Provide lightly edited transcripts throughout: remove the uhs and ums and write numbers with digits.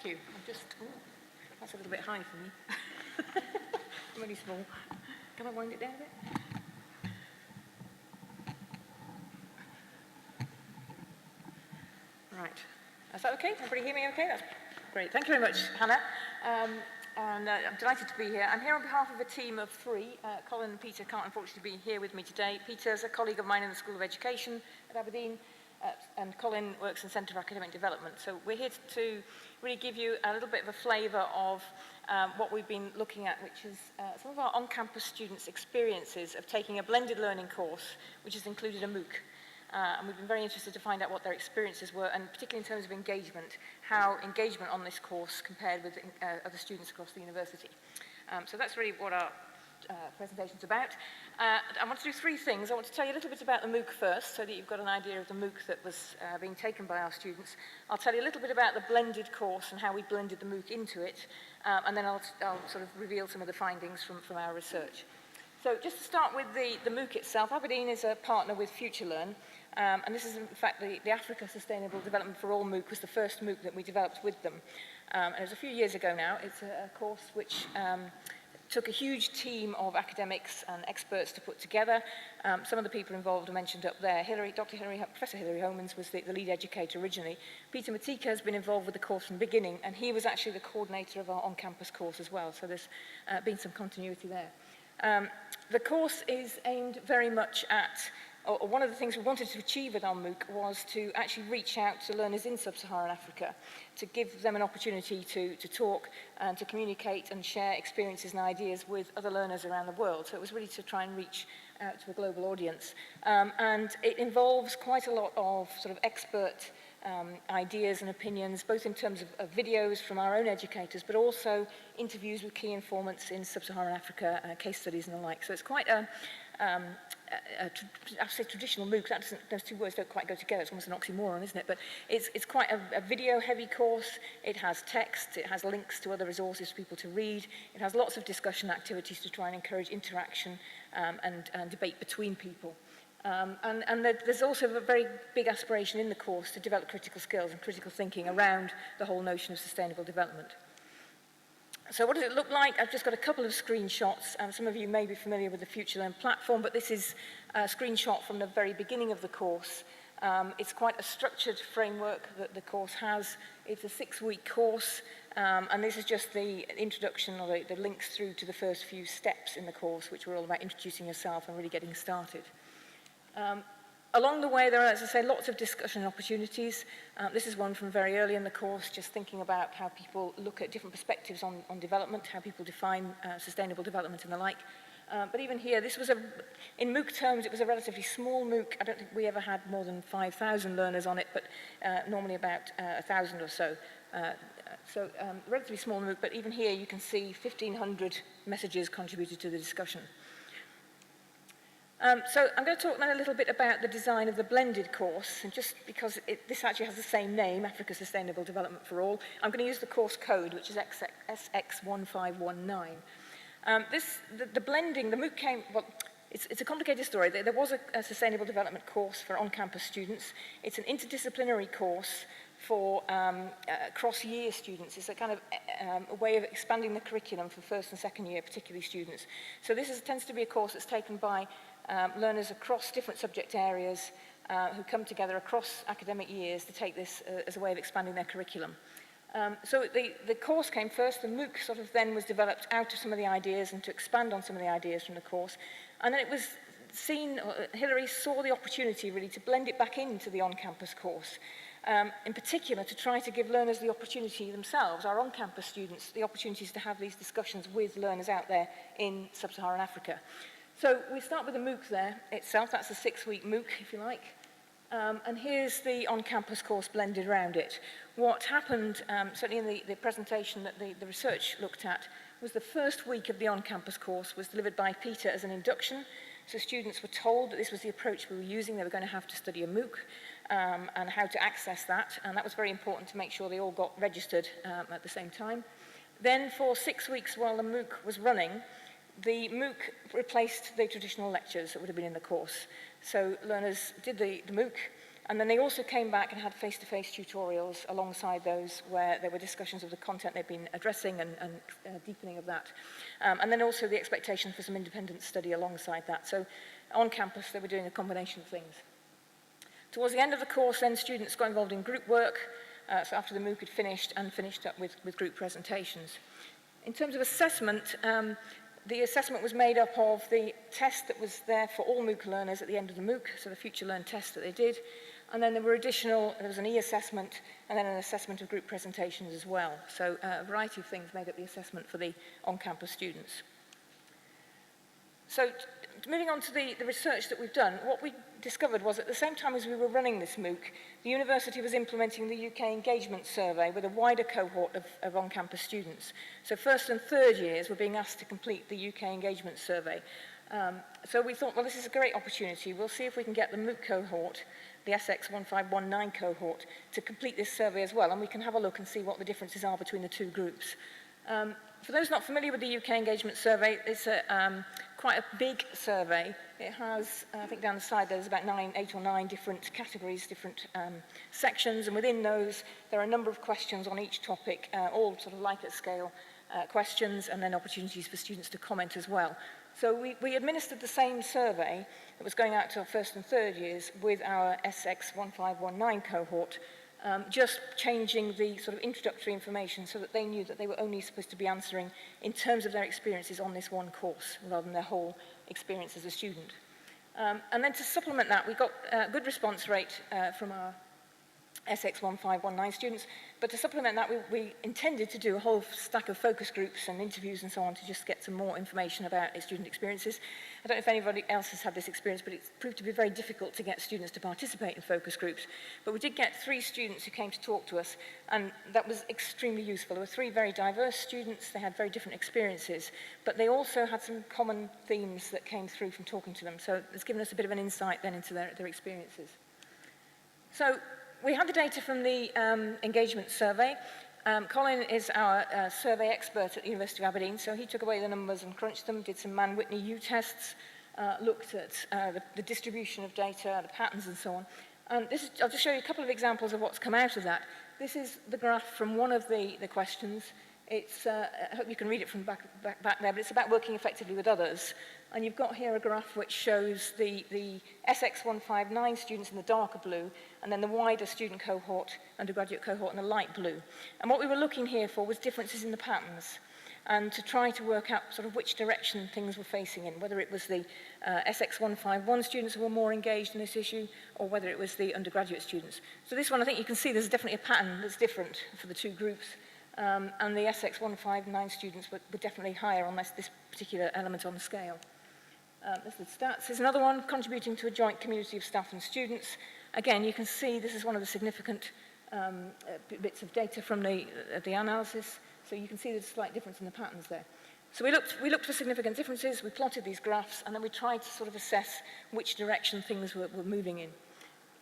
Thank you. That's a little bit high for me. I'm really small. Can I wind it down a bit? Right. Is that okay? Everybody hear me okay? That's great. Thank you very much, Hannah. I'm delighted to be here. I'm here on behalf of a team of three. Colin and Peter can't unfortunately be here with me today. Peter's a colleague of mine in the School of Education at Aberdeen, and Colin works in the Centre for Academic Development. So we're here to really give you a little bit of a flavour of what we've been looking at, which is some of our on-campus students' experiences of taking a blended learning course, which has included a MOOC. And we've been very interested to find out what their experiences were, and particularly in terms of engagement, how engagement on this course compared with other students across the university. So that's really what our presentation's about. I want to do three things. I want to tell you a little bit about the MOOC first, so that you've got an idea of the MOOC that was being taken by our students. I'll tell you a little bit about the blended course and how we blended the MOOC into it, and then I'll sort of reveal some of the findings from our research. So just to start with the MOOC itself, Aberdeen is a partner with FutureLearn, and this is in fact the Africa Sustainable Development for All MOOC was the first MOOC that we developed with them. And it was a few years ago now. It's a course which took a huge team of academics and experts to put together. Some of the people involved are mentioned up there. Professor Hilary Homans was the lead educator originally. Peter Matika has been involved with the course from the beginning, and he was actually the coordinator of our on-campus course as well, so there's been some continuity there. The course is aimed very much at, or one of the things we wanted to achieve with our MOOC was to actually reach out to learners in sub-Saharan Africa, to give them an opportunity to talk and to communicate and share experiences and ideas with other learners around the world. So it was really to try and reach out to a global audience. And it involves quite a lot of sort of expert ideas and opinions, both in terms of videos from our own educators, but also interviews with key informants in sub-Saharan Africa, case studies and the like. So it's quite I say traditional MOOC, those two words don't quite go together, it's almost an oxymoron, isn't it? But it's quite a video-heavy course. It has text, it has links to other resources for people to read, it has lots of discussion activities to try and encourage interaction and debate between people. And there's also a very big aspiration in the course to develop critical skills and critical thinking around the whole notion of sustainable development. So what does it look like? I've just got a couple of screenshots, and some of you may be familiar with the FutureLearn platform, but this is a screenshot from the very beginning of the course. It's quite a structured framework that the course has. It's a 6-week course, and this is just the introduction or the links through to the first few steps in the course, which were all about introducing yourself and really getting started. Along the way, there are, as I say, lots of discussion opportunities. This is one from very early in the course, just thinking about how people look at different perspectives on development, how people define sustainable development and the like. But even here, this was in MOOC terms, it was a relatively small MOOC. I don't think we ever had more than 5,000 learners on it, but normally about 1,000 or so. Relatively small MOOC, but even here you can see 1,500 messages contributed to the discussion. So I'm going to talk now a little bit about the design of the blended course, and just because this actually has the same name, Africa Sustainable Development for All, I'm going to use the course code, which is SX1519. The blending, the MOOC came, well, it's a complicated story. There was a sustainable development course for on-campus students. It's an interdisciplinary course for cross-year students. It's a kind of a way of expanding the curriculum for first and second year, particularly students. So this tends to be a course that's taken by learners across different subject areas who come together across academic years to take this as a way of expanding their curriculum. So the course came first, the MOOC sort of then was developed out of some of the ideas and to expand on some of the ideas from the course. And then it was seen, Hilary saw the opportunity really to blend it back into the on-campus course. In particular, to try to give learners the opportunity themselves, our on-campus students, the opportunities to have these discussions with learners out there in sub-Saharan Africa. So we start with the MOOC there itself. That's a 6-week MOOC, if you like. And here's the on-campus course blended around it. What happened, certainly in the presentation that the research looked at, was the first week of the on-campus course was delivered by Peter as an induction. So students were told that this was the approach we were using. They were going to have to study a MOOC and how to access that. And that was very important to make sure they all got registered at the same time. Then for 6 weeks while the MOOC was running, the MOOC replaced the traditional lectures that would have been in the course. So learners did the MOOC, And then they also came back and had face-to-face tutorials alongside those where there were discussions of the content they've been addressing and deepening of that. And then also the expectation for some independent study alongside that. So on campus, they were doing a combination of things. Towards the end of the course, then, students got involved in group work, so after the MOOC had finished, and finished up with group presentations. In terms of assessment, the assessment was made up of the test that was there for all MOOC learners at the end of the MOOC, so the Future Learn test that they did, and then there was an e-assessment, and then an assessment of group presentations as well. So a variety of things made up the assessment for the on-campus students. So moving on to the research that we've done, what we discovered was at the same time as we were running this MOOC, the university was implementing the UK engagement survey with a wider cohort of on-campus students. So first and third years were being asked to complete the UK engagement survey. So we thought, well, this is a great opportunity. We'll see if we can get the MOOC cohort, the SX1519 cohort, to complete this survey as well, and we can have a look and see what the differences are between the two groups. For those not familiar with the UK engagement survey, it's quite a big survey. It has, I think down the side there's about 8 or 9 different categories, different sections, and within those there are a number of questions on each topic, all sort of Likert scale questions, and then opportunities for students to comment as well. So we administered the same survey that was going out to our first and third years with our SX1519 cohort, just changing the sort of introductory information so that they knew that they were only supposed to be answering in terms of their experiences on this one course, rather than their whole experience as a student. And then to supplement that, we got a good response rate from our SX1519 students, but to supplement that, we intended to do a whole stack of focus groups and interviews and so on to just get some more information about student experiences. I don't know if anybody else has had this experience, but it's proved to be very difficult to get students to participate in focus groups. But we did get 3 students who came to talk to us, and that was extremely useful. There were 3 very diverse students. They had very different experiences, but they also had some common themes that came through from talking to them. So it's given us a bit of an insight then into their experiences. So we had the data from the engagement survey. Colin is our survey expert at the University of Aberdeen, so he took away the numbers and crunched them, did some Mann-Whitney U tests, looked at the distribution of data, the patterns and so on. And I'll just show you a couple of examples of what's come out of that. This is the graph from one of the questions. It's, I hope you can read it from back there, but it's about working effectively with others. And you've got here a graph which shows the SX159 students in the darker blue, and then the wider student cohort, undergraduate cohort, in the light blue. And what we were looking here for was differences in the patterns, and to try to work out sort of which direction things were facing in, whether it was the SX151 students who were more engaged in this issue, or whether it was the undergraduate students. So this one, I think you can see there's definitely a pattern that's different for the two groups. And the SX159 students were definitely higher on this particular element on the scale. This is the stats. There's another one, contributing to a joint community of staff and students. Again, you can see this is one of the significant bits of data from the analysis. So you can see there's a slight difference in the patterns there. So we looked for significant differences, we plotted these graphs, and then we tried to sort of assess which direction things were moving in.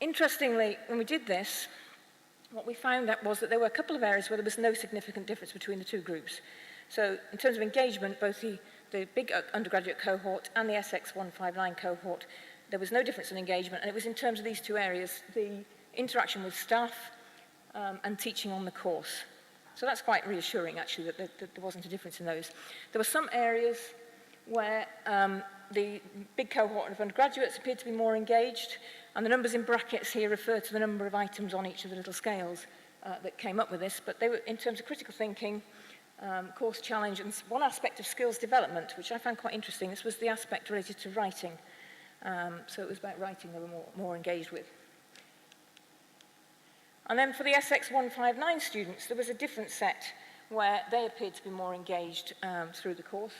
Interestingly, when we did this, what we found out was that there were a couple of areas where there was no significant difference between the two groups. So in terms of engagement, both the big undergraduate cohort and the SX159 cohort, there was no difference in engagement, and it was in terms of these two areas, the interaction with staff and teaching on the course. So that's quite reassuring, actually, that there wasn't a difference in those. There were some areas where the big cohort of undergraduates appeared to be more engaged, and the numbers in brackets here refer to the number of items on each of the little scales that came up with this, but they were in terms of critical thinking, course challenge, and one aspect of skills development, which I found quite interesting. This was the aspect related to writing. So it was about writing they were more engaged with. And then for the SX159 students, there was a different set where they appeared to be more engaged through the course.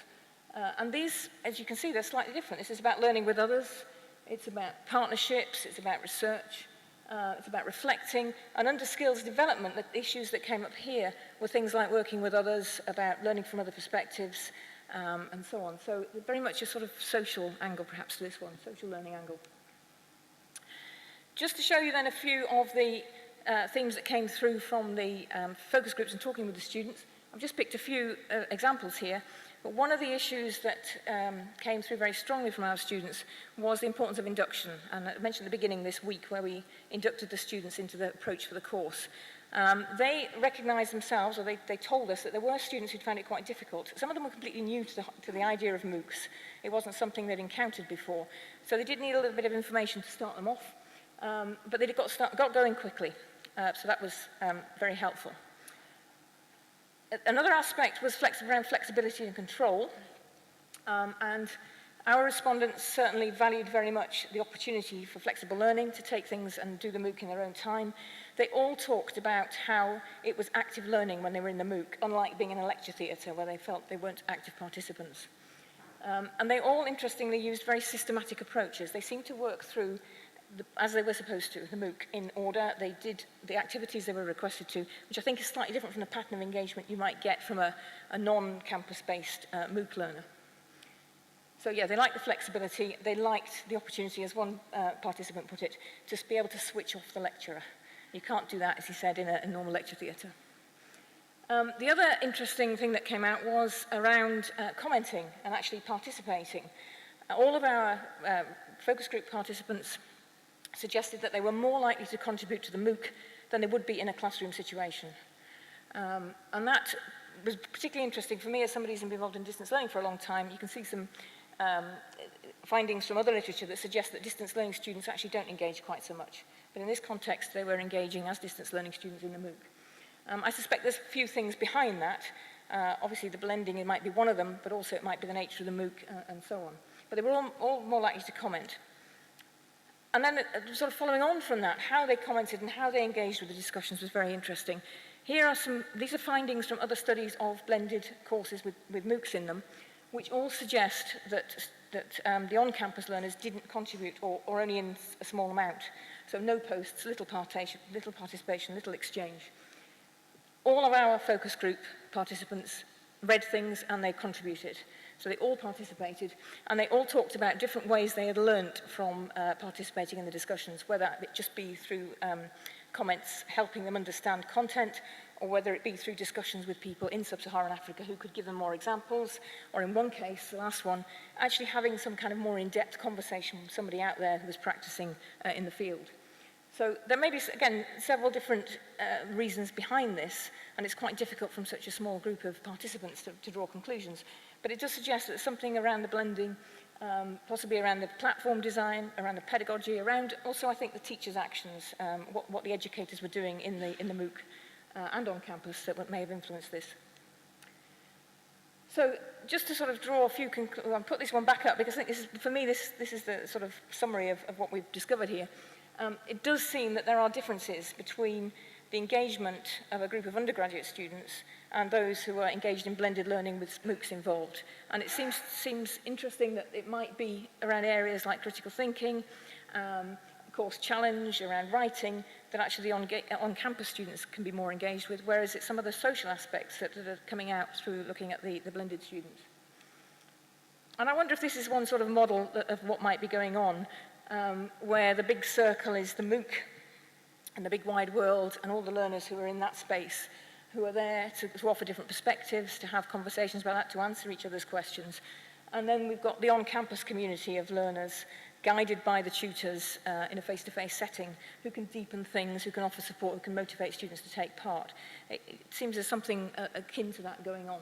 And these, as you can see, they're slightly different. This is about learning with others. It's about partnerships. It's about research. It's about reflecting. And under skills development, the issues that came up here were things like working with others, about learning from other perspectives, and so on. So very much a sort of social angle, perhaps, to this one, social learning angle. Just to show you then a few of the themes that came through from the focus groups and talking with the students. I've just picked a few examples here, but one of the issues that came through very strongly from our students was the importance of induction. And I mentioned at the beginning this week where we inducted the students into the approach for the course. They recognized themselves, or they told us that there were students who'd found it quite difficult. Some of them were completely new to the idea of MOOCs. It wasn't something they'd encountered before. So they did need a little bit of information to start them off, but they got going quickly. So that was very helpful. Another aspect was around flexibility and control, and our respondents certainly valued very much the opportunity for flexible learning to take things and do the MOOC in their own time. They all talked about how it was active learning when they were in the MOOC, unlike being in a lecture theatre where they felt they weren't active participants. And they all, interestingly, used very systematic approaches. They seemed to work through as they were supposed to, the MOOC, in order. They did the activities they were requested to, which I think is slightly different from the pattern of engagement you might get from a non-campus-based MOOC learner. So yeah, they liked the flexibility. They liked the opportunity, as one participant put it, to be able to switch off the lecturer. You can't do that, as he said, in a normal lecture theatre. The other interesting thing that came out was around commenting and actually participating. All of our focus group participants suggested that they were more likely to contribute to the MOOC than they would be in a classroom situation. And that was particularly interesting for me as somebody who's been involved in distance learning for a long time. You can see some findings from other literature that suggest that distance learning students actually don't engage quite so much. But in this context, they were engaging as distance learning students in the MOOC. I suspect there's a few things behind that. Obviously, the blending, it might be one of them, but also it might be the nature of the MOOC and so on. But they were all more likely to comment. And then sort of following on from that, how they commented and how they engaged with the discussions was very interesting. These are findings from other studies of blended courses with MOOCs in them, which all suggest that the on-campus learners didn't contribute or only in a small amount. So no posts, little participation, little exchange. All of our focus group participants read things and they contributed. So they all participated, and they all talked about different ways they had learnt from participating in the discussions, whether it just be through comments helping them understand content, or whether it be through discussions with people in sub-Saharan Africa who could give them more examples, or in one case, the last one, actually having some kind of more in-depth conversation with somebody out there who was practicing in the field. So there may be, again, several different reasons behind this, and it's quite difficult from such a small group of participants to draw conclusions. But it does suggest that something around the blending, possibly around the platform design, around the pedagogy, around also, I think, the teachers' actions, what the educators were doing in the MOOC and on campus that may have influenced this. So just to sort of draw a few conclusions, I'll put this one back up because I think this is, for me, this is the sort of summary of what we've discovered here. It does seem that there are differences between the engagement of a group of undergraduate students and those who are engaged in blended learning with MOOCs involved. And it seems interesting that it might be around areas like critical thinking, course challenge, around writing, that actually on-campus students can be more engaged with, whereas it's some of the social aspects that are coming out through looking at the blended students. And I wonder if this is one sort of model of what might be going on, where the big circle is the MOOC and the big wide world and all the learners who are in that space, who are there to offer different perspectives, to have conversations about that, to answer each other's questions. And then we've got the on-campus community of learners guided by the tutors in a face-to-face setting, who can deepen things, who can offer support, who can motivate students to take part. It seems there's something akin to that going on.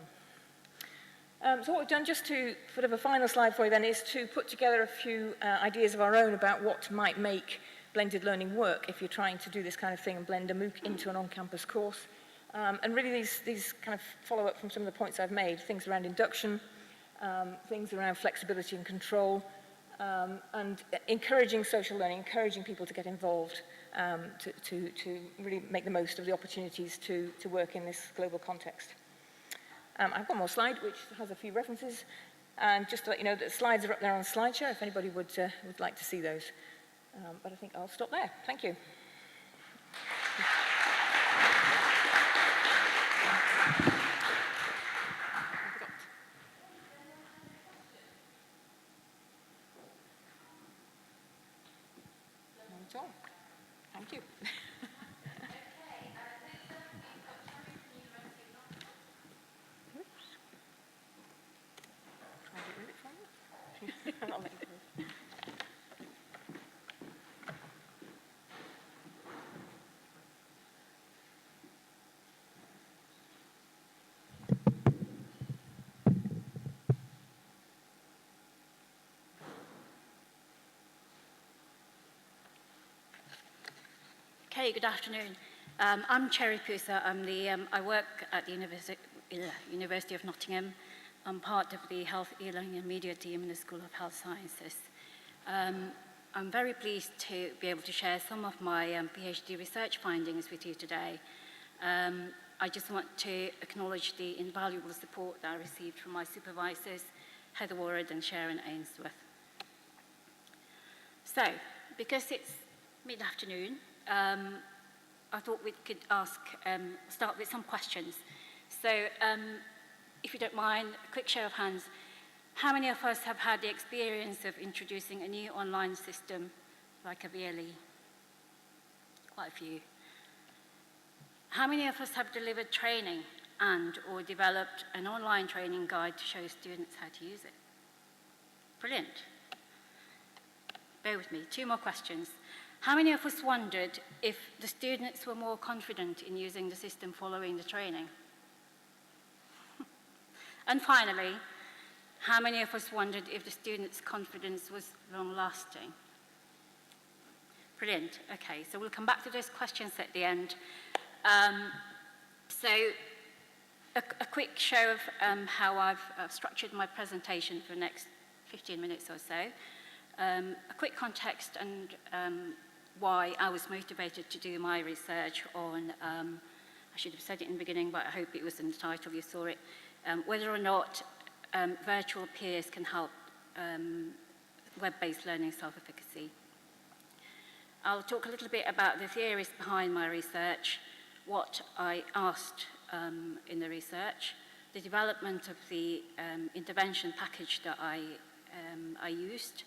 So what we've done, just to sort of a final slide for you then, is to put together a few ideas of our own about what might make blended learning work if you're trying to do this kind of thing and blend a MOOC into an on-campus course. And really these kind of follow up from some of the points I've made, things around induction, things around flexibility and control, and encouraging social learning, encouraging people to get involved, to really make the most of the opportunities to work in this global context. I've got one more slide which has a few references, and just to let you know that the slides are up there on SlideShare if anybody would like to see those. But I think I'll stop there. Thank you. Not at all. Thank you. Hey, good afternoon. I'm Cherry Pusa. I work at the University of Nottingham. I'm part of the Health, E-Learning and Media team in the School of Health Sciences. I'm very pleased to be able to share some of my PhD research findings with you today. I just want to acknowledge the invaluable support that I received from my supervisors, Heather Ward and Sharon Ainsworth. So, because it's mid-afternoon, I thought we could start with some questions. So, if you don't mind, a quick show of hands. How many of us have had the experience of introducing a new online system like a VLE? Quite a few. How many of us have delivered training or developed an online training guide to show students how to use it? Brilliant. Bear with me, 2 more questions. How many of us wondered if the students were more confident in using the system following the training? And finally, how many of us wondered if the students' confidence was long-lasting? Brilliant. Okay, so we'll come back to those questions at the end. So a quick show of how I've structured my presentation for the next 15 minutes or so. A quick context and why I was motivated to do my research on, I should have said it in the beginning, but I hope it was in the title, you saw it, whether or not virtual peers can help web-based learning self-efficacy. I'll talk a little bit about the theories behind my research, what I asked in the research, the development of the intervention package that I used,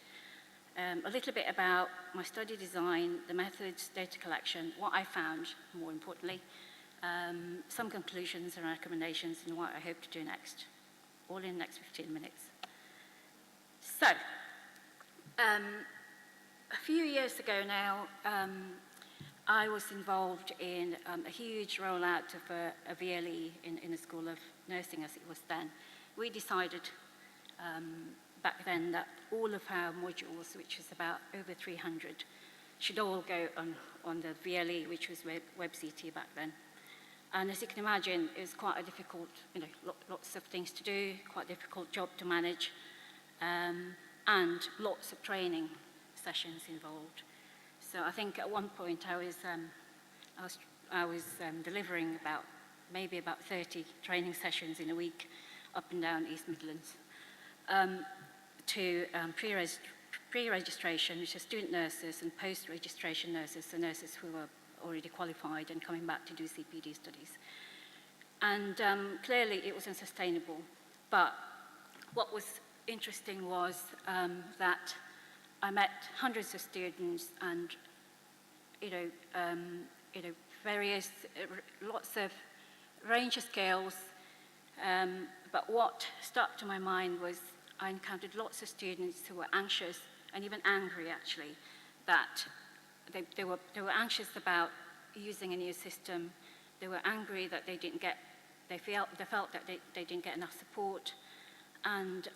a little bit about my study design, the methods, data collection, what I found, more importantly, some conclusions and recommendations, and what I hope to do next, all in the next 15 minutes. So, a few years ago now, I was involved in a huge rollout of a VLE in the School of Nursing, as it was then. We decided back then that all of our modules, which was about over 300, should all go on the VLE, which was WebCT back then. And as you can imagine, it was quite a difficult, lots of things to do, quite a difficult job to manage, and lots of training sessions involved. So I think at one point I was delivering maybe about 30 training sessions in a week up and down East Midlands. To pre-registration, which are student nurses, and post-registration nurses, so nurses who are already qualified and coming back to do CPD studies. And clearly it was unsustainable. But what was interesting was that I met hundreds of students and various lots of range of skills. But what stuck to my mind was I encountered lots of students who were anxious and even angry, actually, that they were anxious about using a new system. They were angry that they felt that they didn't get enough support, and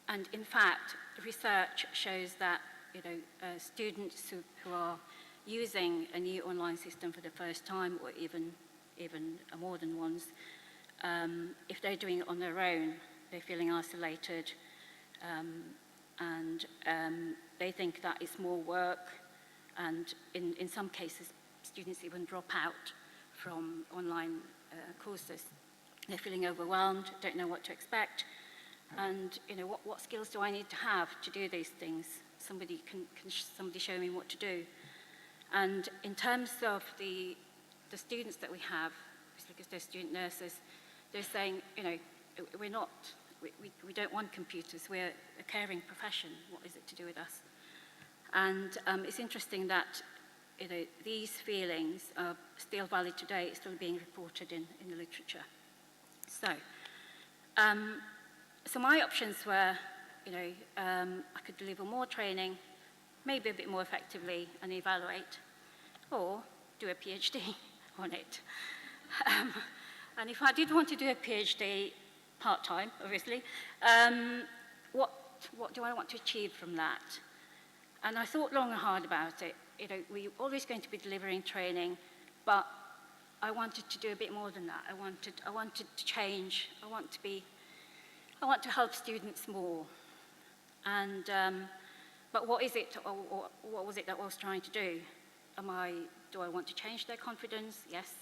in fact, research shows that students who are using a new online system for the first time, or even more than once, if they're doing it on their own, they're feeling isolated, and they think that it's more work, and in some cases, students even drop out from online courses. They're feeling overwhelmed, don't know what to expect, and what skills do I need to have to do these things? Somebody somebody show me what to do? And in terms of the students that we have, because they're student nurses, they're saying, we don't want computers, we're a caring profession, what is it to do with us? And it's interesting that these feelings are still valid today, it's still being reported in the literature. So my options were, I could deliver more training, maybe a bit more effectively, and evaluate, or do a PhD on it. And if I did want to do a PhD, part-time, obviously, what do I want to achieve from that? And I thought long and hard about it, we're always going to be delivering training, but I wanted to do a bit more than that. I wanted to change. I want to help students more. And, but what is it, or what was it that I was trying to do? Do I want to change their confidence? Yes.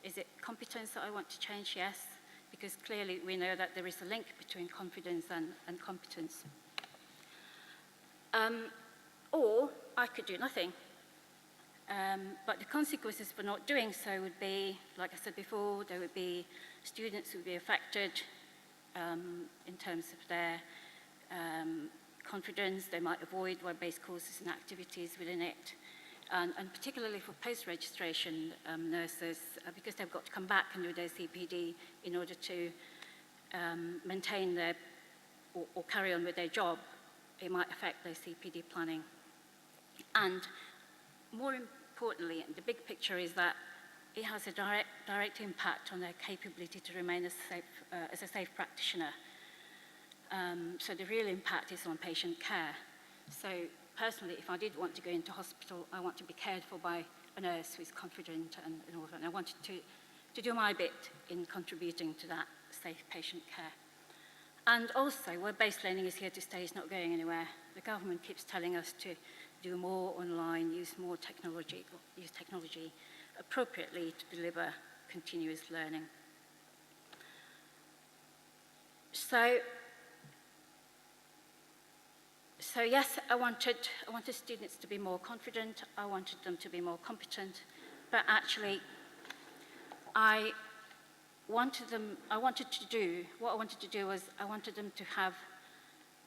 Is it competence that I want to change? Yes. Because clearly we know that there is a link between confidence and competence. Or I could do nothing. But the consequences for not doing so would be, like I said before, there would be students who would be affected in terms of their confidence. They might avoid web-based courses and activities within it. And particularly for post-registration nurses, because they've got to come back and do their CPD in order to maintain their, or carry on with their job, it might affect their CPD planning. And more importantly, the big picture is that it has a direct impact on their capability to remain as a safe practitioner. So the real impact is on patient care. So personally, if I did want to go into hospital, I want to be cared for by a nurse who is confident and all that. And I wanted to do my bit in contributing to that safe patient care. And also, web-based learning is here to stay, it's not going anywhere. The government keeps telling us to do more online, use technology appropriately to deliver continuous learning. So yes, I wanted students to be more confident, I wanted them to be more competent, but actually what I wanted to do was I wanted them to have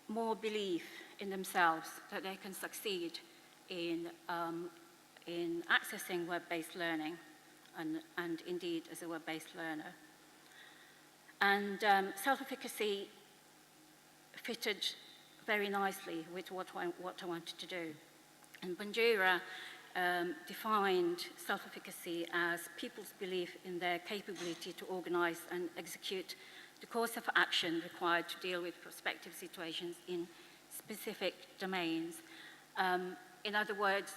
more belief in themselves that they can succeed in accessing web-based learning and indeed as a web-based learner. And self-efficacy fitted very nicely with what I wanted to do. And Bandura defined self-efficacy as people's belief in their capability to organize and execute the course of action required to deal with prospective situations in specific domains. In other words,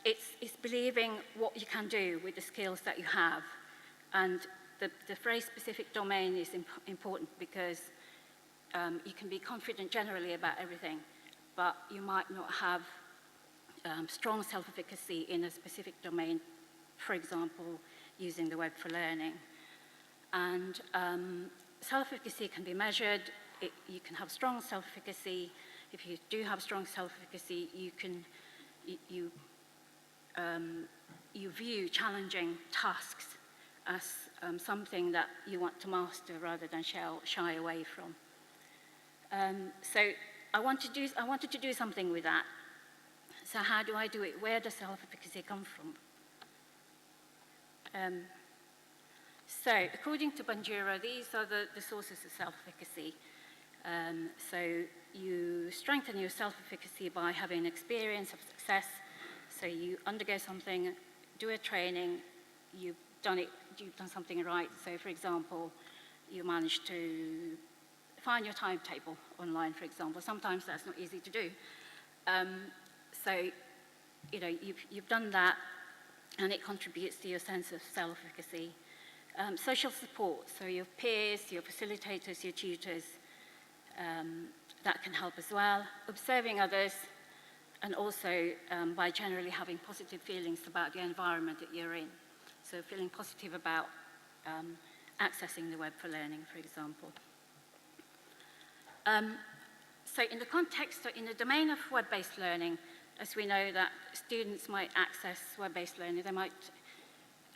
it's believing what you can do with the skills that you have. And the phrase specific domain is important because you can be confident generally about everything, but you might not have strong self-efficacy in a specific domain, for example, using the web for learning. And self-efficacy can be measured. You can have strong self-efficacy. If you do have strong self-efficacy, you view challenging tasks as something that you want to master rather than shy away from. So I wanted to do something with that. So how do I do it? Where does self-efficacy come from? So according to Bandura, these are the sources of self-efficacy. So you strengthen your self-efficacy by having experience of success. So you undergo something, do a training, you've done something right. So for example, you managed to find your timetable online, for example. Sometimes that's not easy to do. So you've done that, and it contributes to your sense of self-efficacy. Social support, so your peers, your facilitators, your tutors, that can help as well. Observing others, and also by generally having positive feelings about the environment that you're in. So feeling positive about accessing the web for learning, for example. So in the context, in the domain of web-based learning, as we know that students might access web-based learning, they might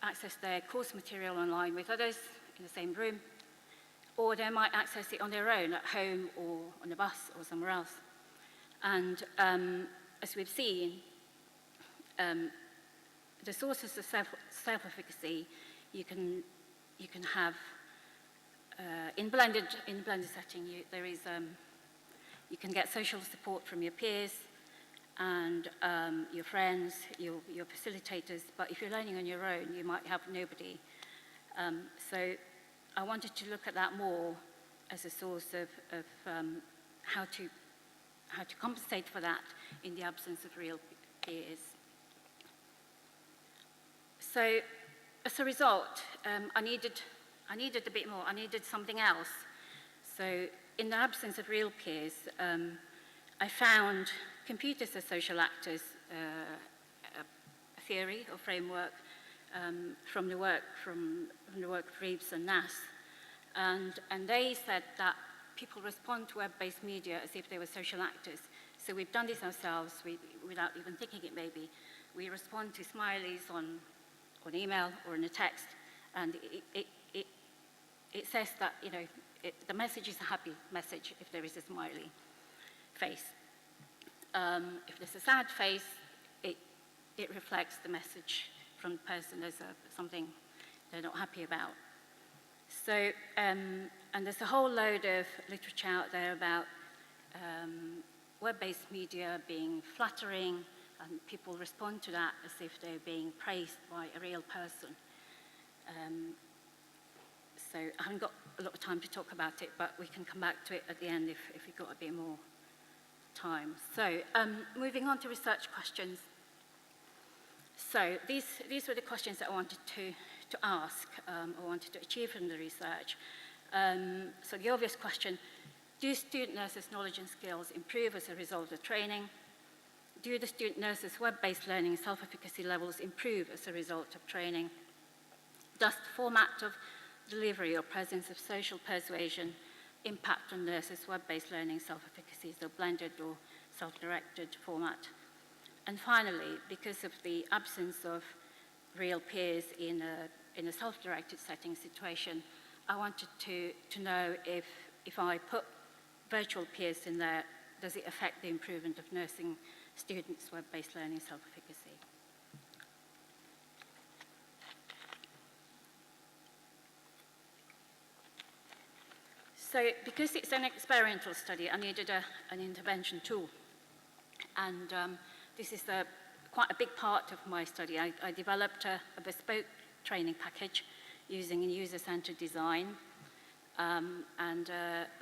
access their course material online with others in the same room, or they might access it on their own at home or on a bus or somewhere else. And as we've seen, the sources of self-efficacy you can have in blended setting. You can get social support from your peers and your friends, your facilitators, but if you're learning on your own, you might have nobody. So I wanted to look at that more as a source of how compensate for that in the absence of real peers. So as a result, I needed a bit more. I needed something else. So in the absence of real peers, I found computers as social actors, a theory or framework from the work of Reeves and Nass. And they said that people respond to web-based media as if they were social actors. So we've done this ourselves without even thinking it maybe. We respond to smileys on email or in a text, and it says that, you know, the message is a happy message if there is a smiley face. If there's a sad face, it reflects the message from the person as something they're not happy about. So, and there's a whole load of literature out there about web-based media being flattering, and people respond to that as if they're being praised by a real person. So I haven't got a lot of time to talk about it, but we can come back to it at the end if we've got a bit more time. So moving on to research questions. So these were the questions that I wanted to ask, or wanted to achieve from the research. So the obvious question, do student nurses' knowledge and skills improve as a result of training? Do the student nurses' web-based learning and self-efficacy levels improve as a result of training? Does the format of delivery or presence of social persuasion impact on nurses' web-based learning self-efficacy, so blended or self-directed format? And finally, because of the absence of real peers in a self-directed setting situation, I wanted to know if I put virtual peers in there, does it affect the improvement of nursing students' web-based learning self-efficacy? So because it's an experimental study, I needed an intervention tool. And this is quite a big part of my study. I developed a bespoke training package using a user-centered design. And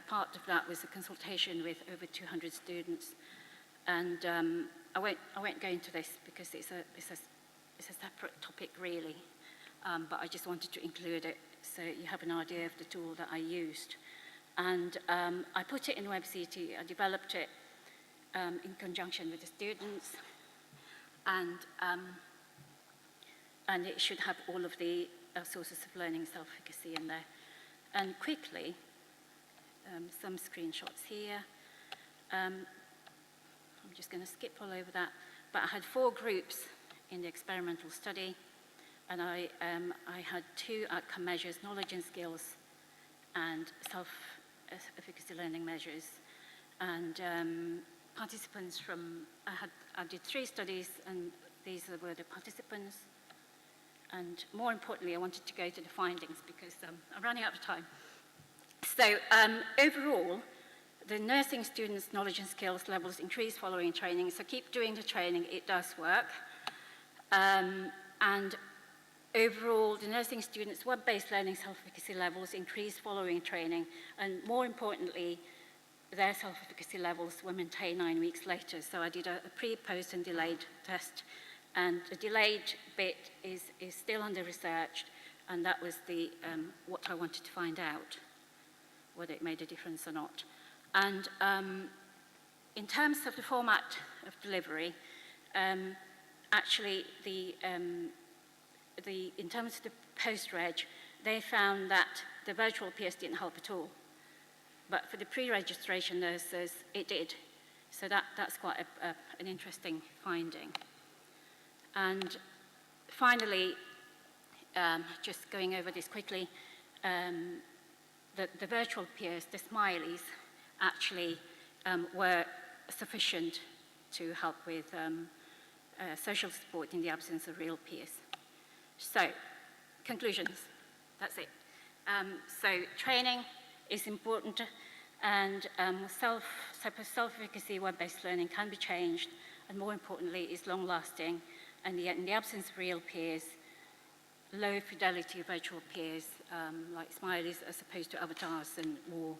part of that was a consultation with over 200 students. And I won't go into this because it's a separate topic really. But I just wanted to include it so you have an idea of the tool that I used. And I put it in WebCT. I developed it in conjunction with the students, and it should have all of the sources of learning self-efficacy in there. And quickly, some screenshots here. I'm just going to skip all over that. But I had 4 groups in the experimental study, and I had 2 outcome measures, knowledge and skills, and self-efficacy learning measures. And participants I did 3 studies, and these were the participants. And more importantly, I wanted to go to the findings because I'm running out of time. So overall, the nursing students' knowledge and skills levels increase following training. So keep doing the training, it does work. And overall, the nursing students' web-based learning self-efficacy levels increase following training. And more importantly, their self-efficacy levels were maintained 9 weeks later. So I did a pre, post, and delayed test. And the delayed bit is still under research, and that was what I wanted to find out, whether it made a difference or not. And in terms of the format of delivery, actually in terms of the post-reg, they found that the virtual peers didn't help at all. But for the pre-registration nurses, it did. So that's quite an interesting finding. And finally, just going over this quickly, the virtual peers, the smileys, actually were sufficient to help with social support in the absence of real peers. So, conclusions, that's it. So training is important, and self-efficacy web-based learning can be changed, and more importantly, is long-lasting, and yet in the absence of real peers, low fidelity virtual peers like smileys as opposed to avatars and more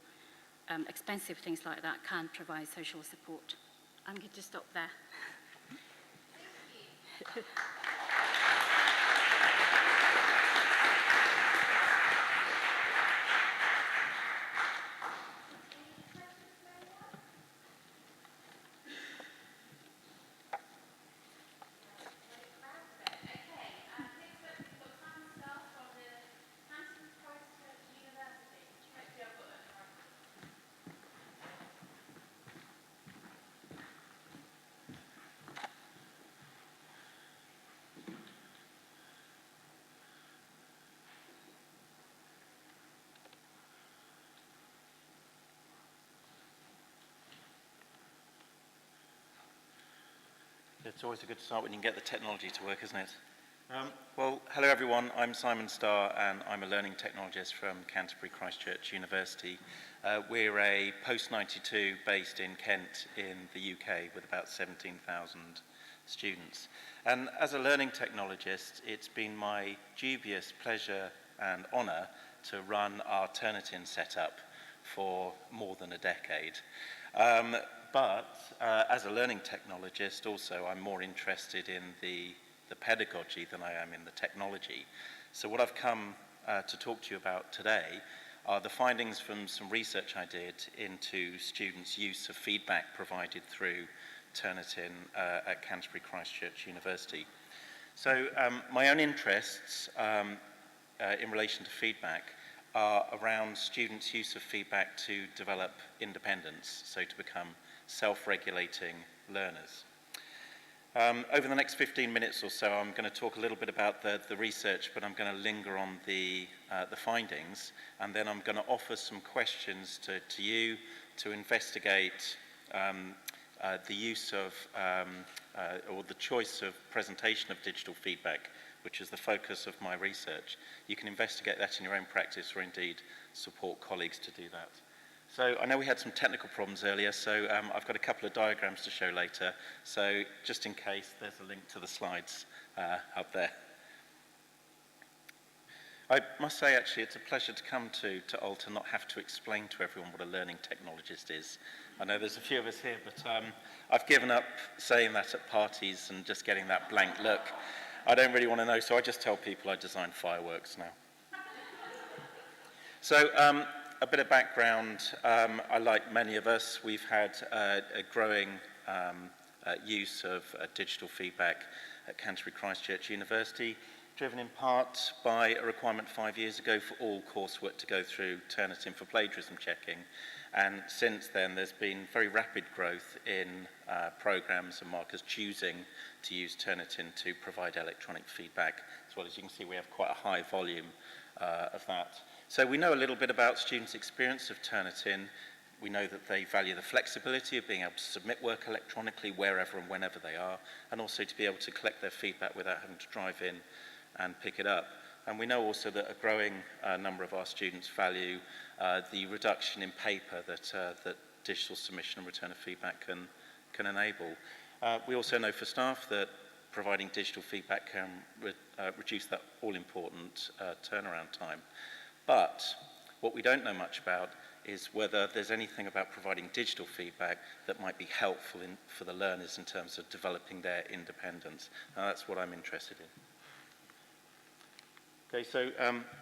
expensive things like that can provide social support. I'm going to stop there. It's always a good start when you can get the technology to work, isn't it? Well, hello everyone, I'm Simon Starr and I'm a learning technologist from Canterbury Christ Church University. We're a post-92 based in Kent in the UK with about 17,000 students. And as a learning technologist, it's been my dubious pleasure and honour to run our Turnitin setup for more than a decade. But as a learning technologist also, I'm more interested in the pedagogy than I am in the technology. So what I've come to talk to you about today are the findings from some research I did into students' use of feedback provided through Turnitin at Canterbury Christ Church University. So my own interests in relation to feedback are around students' use of feedback to develop independence, so to become self-regulating learners. Over the next 15 minutes or so, I'm going to talk a little bit about the research, but I'm going to linger on the findings, and then I'm going to offer some questions to you to investigate the use of, or the choice of presentation of digital feedback, which is the focus of my research. You can investigate that in your own practice or indeed support colleagues to do that. So I know we had some technical problems earlier, so I've got a couple of diagrams to show later. So just in case, there's a link to the slides up there. I must say, actually, it's a pleasure to come to Olt and not have to explain to everyone what a learning technologist is. I know there's a few of us here, but I've given up saying that at parties and just getting that blank look. I don't really want to know, so I just tell people I design fireworks now. So a bit of background. Like many of us, we've had a growing use of digital feedback at Canterbury Christ Church University, driven in part by a requirement 5 years ago for all coursework to go through Turnitin for plagiarism checking. And since then, there's been very rapid growth in programs and markers choosing to use Turnitin to provide electronic feedback. As well as you can see, we have quite a high volume of that. So we know a little bit about students' experience of Turnitin. We know that they value the flexibility of being able to submit work electronically wherever and whenever they are, and also to be able to collect their feedback without having to drive in and pick it up. And we know also that a growing number of our students value the reduction in paper that digital submission and return of feedback can enable. We also know for staff that providing digital feedback can reduce that all-important turnaround time. But what we don't know much about is whether there's anything about providing digital feedback that might be helpful for the learners in terms of developing their independence. Now that's what I'm interested in. Okay, so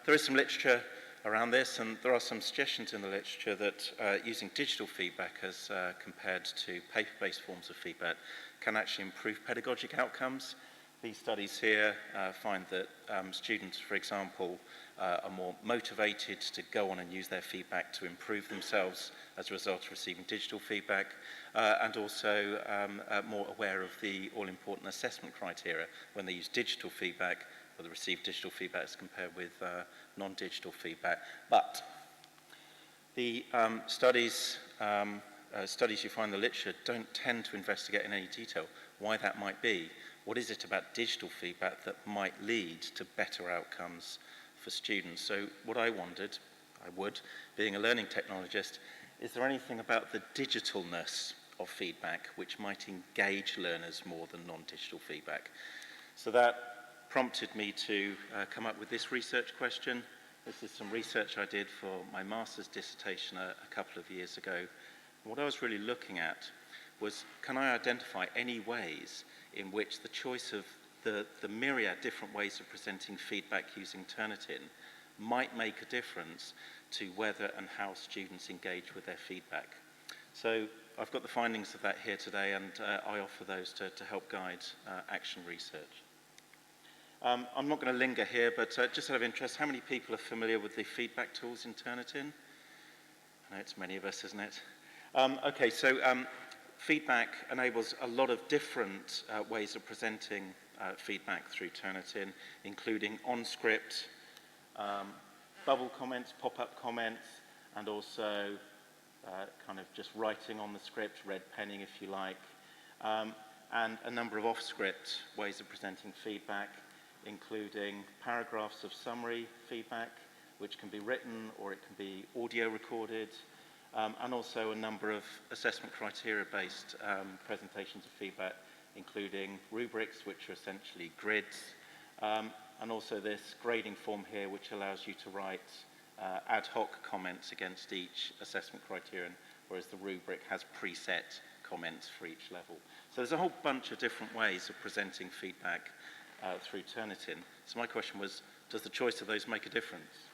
there is some literature around this, and there are some suggestions in the literature that using digital feedback as compared to paper-based forms of feedback can actually improve pedagogic outcomes. These studies here find that students, for example, are more motivated to go on and use their feedback to improve themselves as a result of receiving digital feedback, and also more aware of the all-important assessment criteria when they use digital feedback, or they receive digital feedback as compared with non-digital feedback. But the studies you find in the literature don't tend to investigate in any detail why that might be. What is it about digital feedback that might lead to better outcomes for students? So what I wondered, being a learning technologist, is there anything about the digitalness of feedback which might engage learners more than non-digital feedback? So that prompted me to come up with this research question. This is some research I did for my master's dissertation a couple of years ago. What I was really looking at was, can I identify any ways in which the choice of the myriad different ways of presenting feedback using Turnitin might make a difference to whether and how students engage with their feedback. So I've got the findings of that here today, and I offer those to help guide action research. I'm not going to linger here, but just out of interest, how many people are familiar with the feedback tools in Turnitin? I know it's many of us, isn't it? Okay, so feedback enables a lot of different ways of presenting feedback through Turnitin, including on-script, bubble comments, pop-up comments, and also kind of just writing on the script, red penning if you like, and a number of off-script ways of presenting feedback, including paragraphs of summary feedback, which can be written or it can be audio recorded, and also a number of assessment criteria-based presentations of feedback, including rubrics, which are essentially grids, and also this grading form here, which allows you to write ad hoc comments against each assessment criterion, whereas the rubric has preset comments for each level. So there's a whole bunch of different ways of presenting feedback through Turnitin. So my question was, does the choice of those make a difference?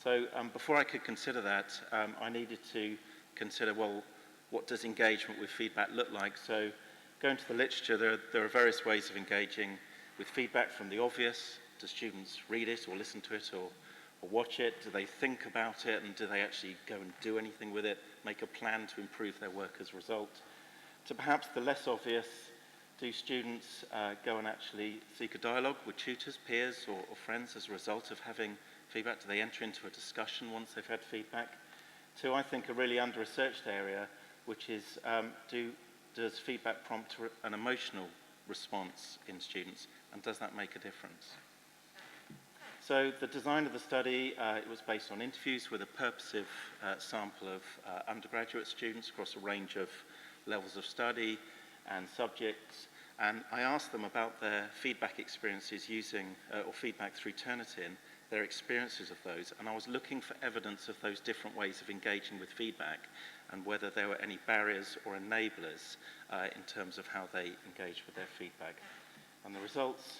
So before I could consider that, I needed to consider, well, what does engagement with feedback look like? So going to the literature, there are various ways of engaging with feedback, from the obvious. Do students read it or listen to it or watch it? Do they think about it, and do they actually go and do anything with it, make a plan to improve their work as a result? To perhaps the less obvious, do students go and actually seek a dialogue with tutors, peers, or friends as a result of having feedback? Do they enter into a discussion once they've had feedback? To, I think, a really under-researched area, which is, does feedback prompt an emotional response in students, and does that make a difference? So the design of the study, it was based on interviews with a purposive sample of undergraduate students across a range of levels of study and subjects, and I asked them about their feedback experiences using, or feedback through Turnitin, their experiences of those, and I was looking for evidence of those different ways of engaging with feedback and whether there were any barriers or enablers in terms of how they engage with their feedback. And the results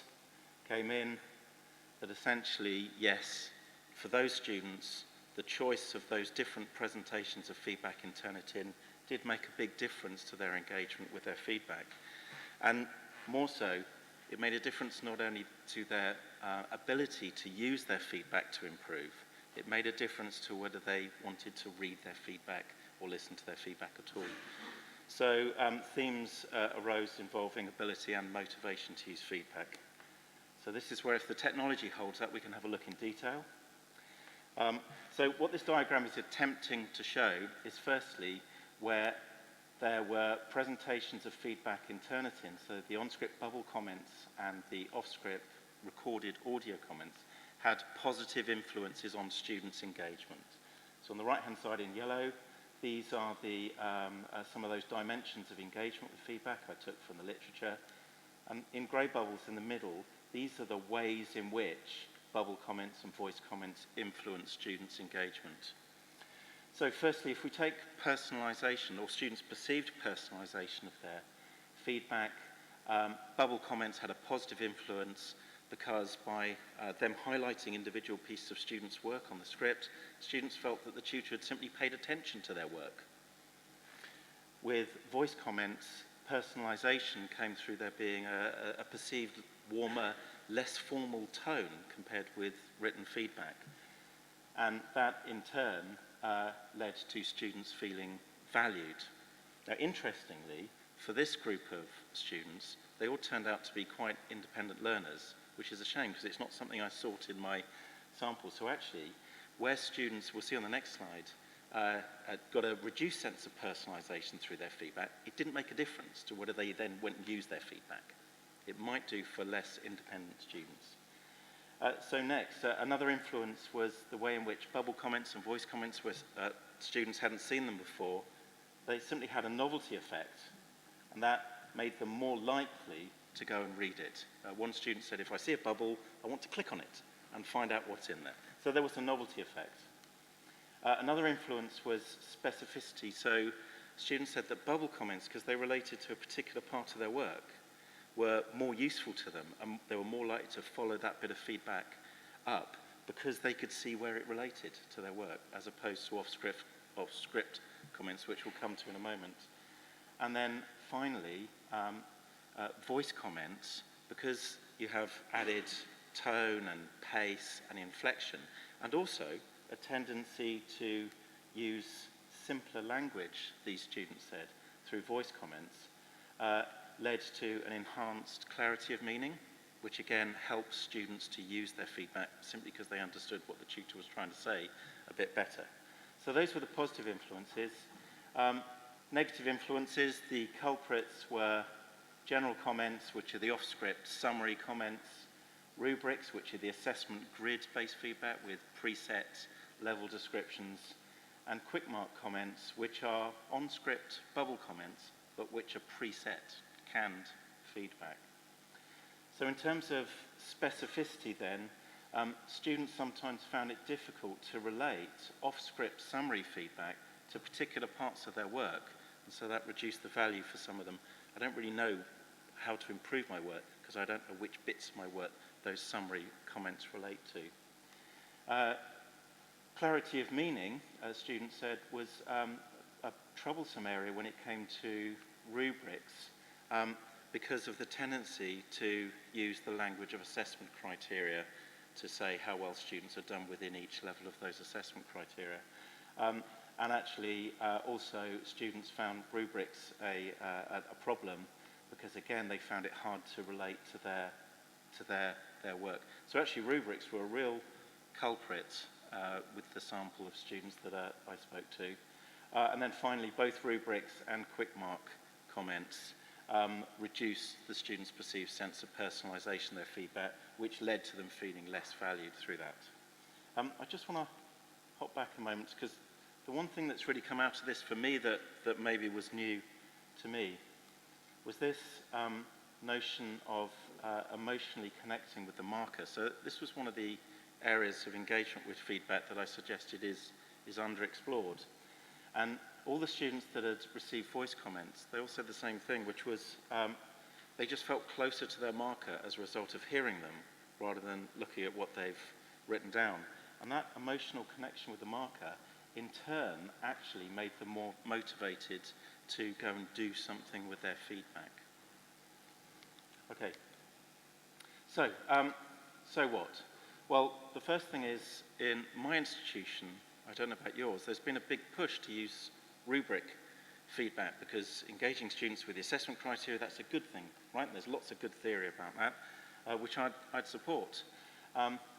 came in that essentially, yes, for those students, the choice of those different presentations of feedback in Turnitin did make a big difference to their engagement with their feedback. And more so, it made a difference not only to their ability to use their feedback to improve, it made a difference to whether they wanted to read their feedback or listen to their feedback at all. So themes arose involving ability and motivation to use feedback. So this is where, if the technology holds up, we can have a look in detail. So what this diagram is attempting to show is, firstly, where there were presentations of feedback in Turnitin, so the on-script bubble comments and the off-script recorded audio comments had positive influences on students' engagement. So on the right-hand side in yellow, these are some of those dimensions of engagement with feedback I took from the literature. And in grey bubbles in the middle, these are the ways in which bubble comments and voice comments influence students' engagement. So firstly, if we take personalisation, or students' perceived personalisation of their feedback, bubble comments had a positive influence because by them highlighting individual pieces of students' work on the script, students felt that the tutor had simply paid attention to their work. With voice comments, personalisation came through there being a perceived warmer, less formal tone compared with written feedback. And that, in turn, led to students feeling valued. Now, interestingly, for this group of students, they all turned out to be quite independent learners, which is a shame because it's not something I sought in my sample. So actually, where students, we'll see on the next slide, got a reduced sense of personalisation through their feedback, it didn't make a difference to whether they then went and used their feedback. It might do for less independent students. So next, another influence was the way in which bubble comments and voice comments were, students hadn't seen them before. They simply had a novelty effect, and that made them more likely to go and read it. One student said, if I see a bubble, I want to click on it. and find out what's in there. So there was a novelty effect. Another influence was specificity. So students said that bubble comments, because they related to a particular part of their work, were more useful to them, and they were more likely to follow that bit of feedback up because they could see where it related to their work, as opposed to off-script comments, which we'll come to in a moment. And then finally, voice comments, because you have added tone and pace and inflection, and also a tendency to use simpler language, these students said, through voice comments, led to an enhanced clarity of meaning, which again helps students to use their feedback simply because they understood what the tutor was trying to say a bit better. So those were the positive influences. Negative influences, the culprits were general comments, which are the off-script summary comments, rubrics, which are the assessment grid-based feedback with preset level descriptions, and quick mark comments, which are on-script bubble comments, but which are preset, canned feedback. So in terms of specificity then, students sometimes found it difficult to relate off-script summary feedback to particular parts of their work, and so that reduced the value for some of them. I don't really know how to improve my work because I don't know which bits of my work those summary comments relate to. Clarity of meaning, as students said, was a troublesome area when it came to rubrics because of the tendency to use the language of assessment criteria to say how well students are done within each level of those assessment criteria. And actually, also, students found rubrics a problem because, again, they found it hard to relate to their work. So actually, rubrics were a real culprit with the sample of students that I spoke to. And then finally, both rubrics and quick mark comments reduced the students' perceived sense of personalisation of their feedback, which led to them feeling less valued through that. I just want to hop back a moment, because the one thing that's really come out of this for me that maybe was new to me was this notion of emotionally connecting with the marker. So this was one of the areas of engagement with feedback that I suggested is underexplored. And all the students that had received voice comments, they all said the same thing, which was they just felt closer to their marker as a result of hearing them rather than looking at what they've written down. And that emotional connection with the marker, in turn, actually made them more motivated to go and do something with their feedback. Okay. So what? Well, the first thing is, in my institution, I don't know about yours, there's been a big push to use rubric feedback because engaging students with the assessment criteria, that's a good thing, right? And there's lots of good theory about that, which I'd support.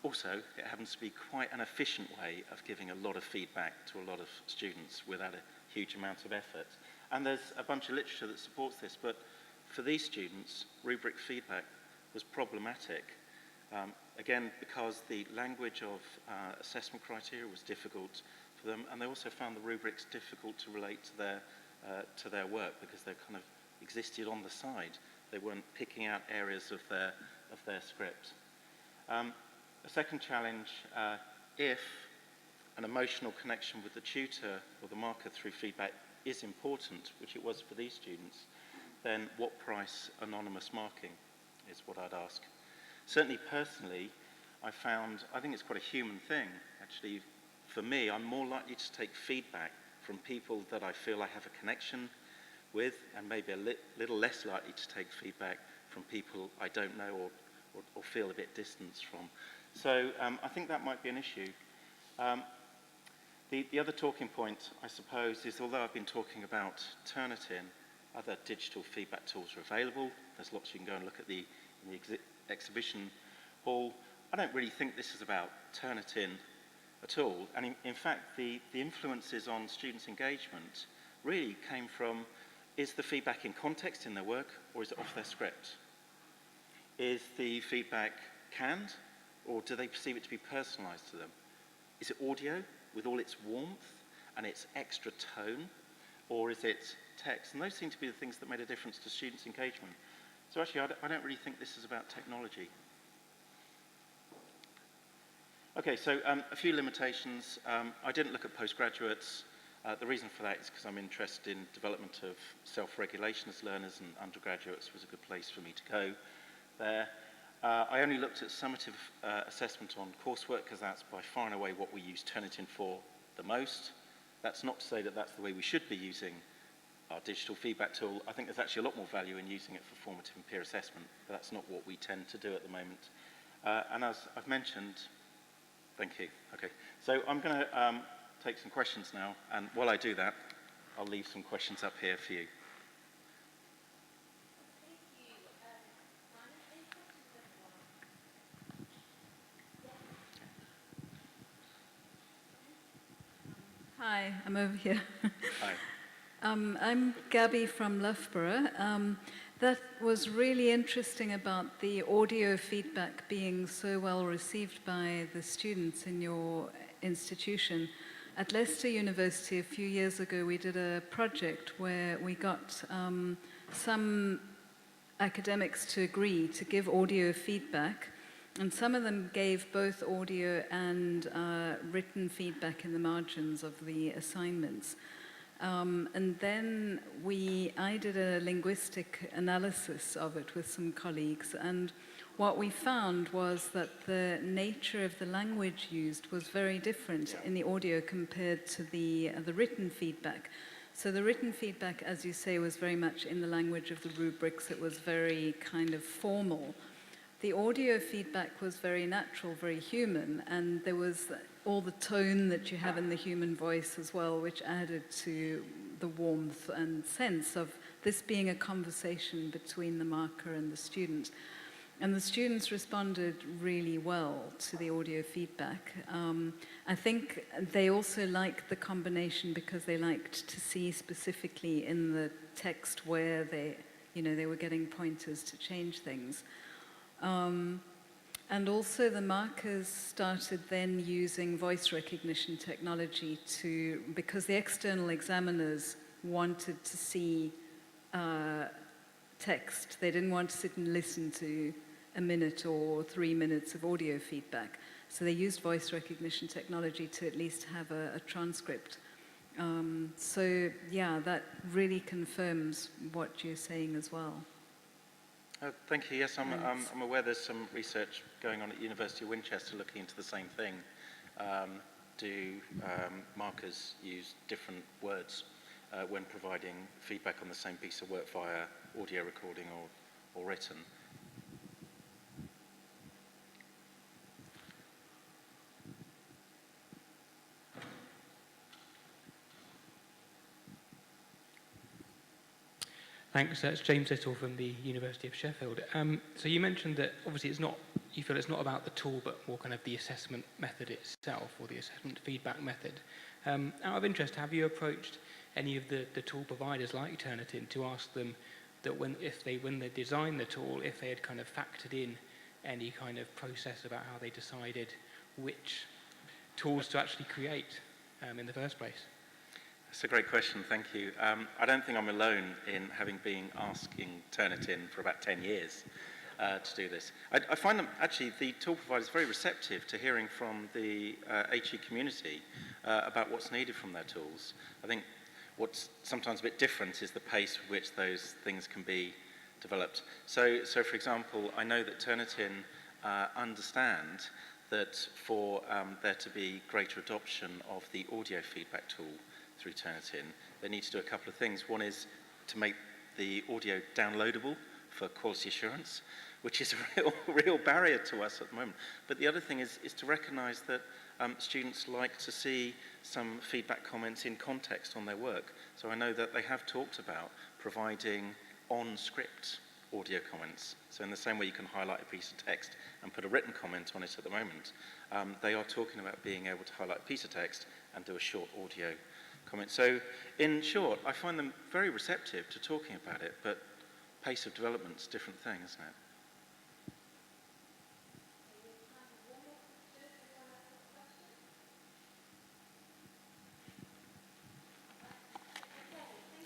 Also, it happens to be quite an efficient way of giving a lot of feedback to a lot of students without a huge amount of effort. And there's a bunch of literature that supports this, but for these students, rubric feedback was problematic. Again, because the language of assessment criteria was difficult for them, and they also found the rubrics difficult to relate to their work because they kind of existed on the side. They weren't picking out areas of their script. A second challenge, if an emotional connection with the tutor or the marker through feedback is important, which it was for these students, then what price anonymous marking is what I'd ask. Certainly personally, I think it's quite a human thing, actually. For me, I'm more likely to take feedback from people that I feel I have a connection with, and maybe a little less likely to take feedback from people I don't know or feel a bit distanced from. So I think that might be an issue. The other talking point, I suppose, is although I've been talking about Turnitin, other digital feedback tools are available. There's lots you can go and look at in the exhibition hall. I don't really think this is about Turnitin at all. And in fact, the influences on students' engagement really came from, is the feedback in context in their work, or is it off their script? Is the feedback canned, or do they perceive it to be personalised to them? Is it audio with all its warmth and its extra tone, or is it text? And those seem to be the things that made a difference to students' engagement. So actually, I don't really think this is about technology. Okay, so a few limitations. I didn't look at postgraduates. The reason for that is because I'm interested in development of self-regulation as learners, and undergraduates was a good place for me to go there. I only looked at summative assessment on coursework because that's by far and away what we use Turnitin for the most. That's not to say that that's the way we should be using our digital feedback tool. I think there's actually a lot more value in using it for formative and peer assessment, but that's not what we tend to do at the moment. And as I've mentioned, thank you. Okay, so I'm going to take some questions now, and while I do that, I'll leave some questions up here for you. Hi, I'm over here. Hi. I'm Gabby from Loughborough. That was really interesting about the audio feedback being so well received by the students in your institution. At Leicester University a few years ago, we did a project where we got some academics to agree to give audio feedback, and some of them gave both audio and written feedback in the margins of the assignments. And then I did a linguistic analysis of it with some colleagues, and what we found was that the nature of the language used was very different in the audio compared to the written feedback. So the written feedback, as you say, was very much in the language of the rubrics. It was very kind of formal. The audio feedback was very natural, very human, and there was all the tone that you have in the human voice as well, which added to the warmth and sense of this being a conversation between the marker and the student. And the students responded really well to the audio feedback. I think they also liked the combination because they liked to see specifically in the text where they were getting pointers to change things. And also the markers started then using voice recognition technology because the external examiners wanted to see text. They didn't want to sit and listen to a minute or 3 minutes of audio feedback. So they used voice recognition technology to at least have a transcript. So yeah, that really confirms what you're saying as well. Thank you. Yes, I'm aware there's some research going on at University of Winchester looking into the same thing. Do markers use different words when providing feedback on the same piece of work via audio recording or written? Thanks. It's James Little from the University of Sheffield. So you mentioned that obviously you feel it's not about the tool, but more kind of the assessment method itself, or the assessment feedback method. Out of interest, have you approached any of the tool providers like Turnitin to ask them that when they designed the tool, if they had kind of factored in any kind of process about how they decided which tools to actually create in the first place? That's a great question, thank you. I don't think I'm alone in having been asking Turnitin for about 10 years to do this. I find them, actually, the tool providers very receptive to hearing from the HE community about what's needed from their tools. I think what's sometimes a bit different is the pace with which those things can be developed. So for example, I know that Turnitin understand that for there to be greater adoption of the audio feedback tool through Turnitin, they need to do a couple of things. One is to make the audio downloadable for quality assurance, which is a real barrier to us at the moment. But the other thing is to recognise that students like to see some feedback comments in context on their work. So I know that they have talked about providing on-script audio comments. So in the same way you can highlight a piece of text and put a written comment on it at the moment, they are talking about being able to highlight a piece of text and do a short audio comment. So in short, I find them very receptive to talking about it, but pace of development's a different thing, isn't it?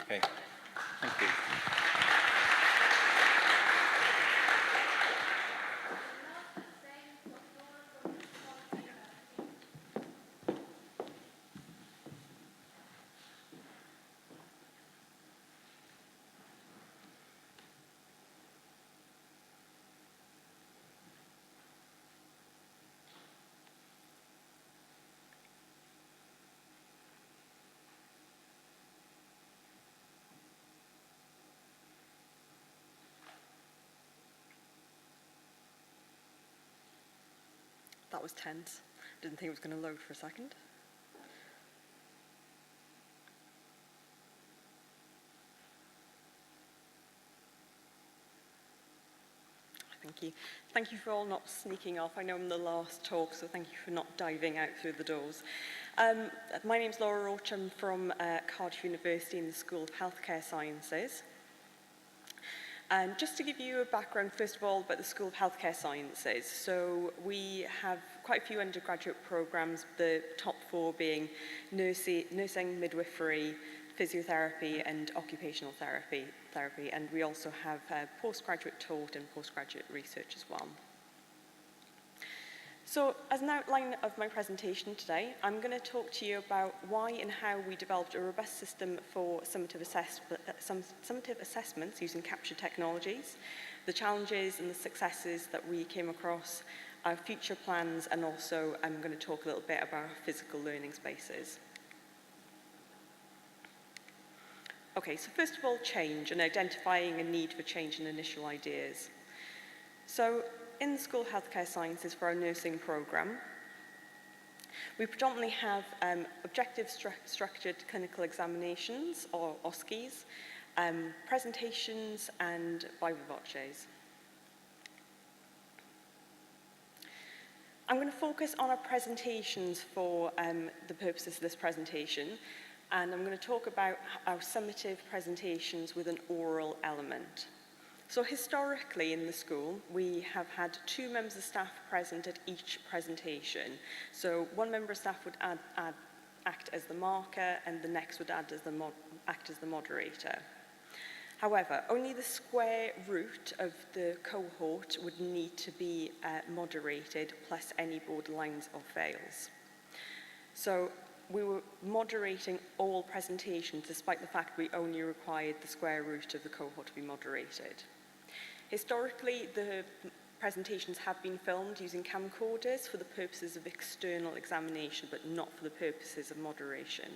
Okay, thank you. That was tense. Didn't think it was going to load for a second. Thank you. Thank you for all not sneaking off. I know I'm the last talk, so thank you for not diving out through the doors. My name's Laura Roach. I'm from Cardiff University in the School of Healthcare Sciences. Just to give you a background, first of all, about the School of Healthcare Sciences. So we have quite a few undergraduate programs, the top 4 being nursing, midwifery, physiotherapy and occupational therapy, and we also have postgraduate taught and postgraduate research as well. So as an outline of my presentation today, I'm going to talk to you about why and how we developed a robust system for summative assessments using capture technologies, the challenges and the successes that we came across, our future plans, and also I'm going to talk a little bit about our physical learning spaces. Okay, so first of all, change and identifying a need for change in initial ideas. So in the School of Healthcare Sciences for our nursing programme, we predominantly have objective structured clinical examinations, or OSCEs, presentations and viva voces. I'm going to focus on our presentations for the purposes of this presentation, and I'm going to talk about our summative presentations with an oral element. So historically in the school, we have had 2 members of staff present at each presentation. So one member of staff would act as the marker, and the next would act as the moderator. However, only the square root of the cohort would need to be moderated, plus any borderlines or fails. So we were moderating all presentations, despite the fact we only required the square root of the cohort to be moderated. Historically, the presentations have been filmed using camcorders for the purposes of external examination, but not for the purposes of moderation.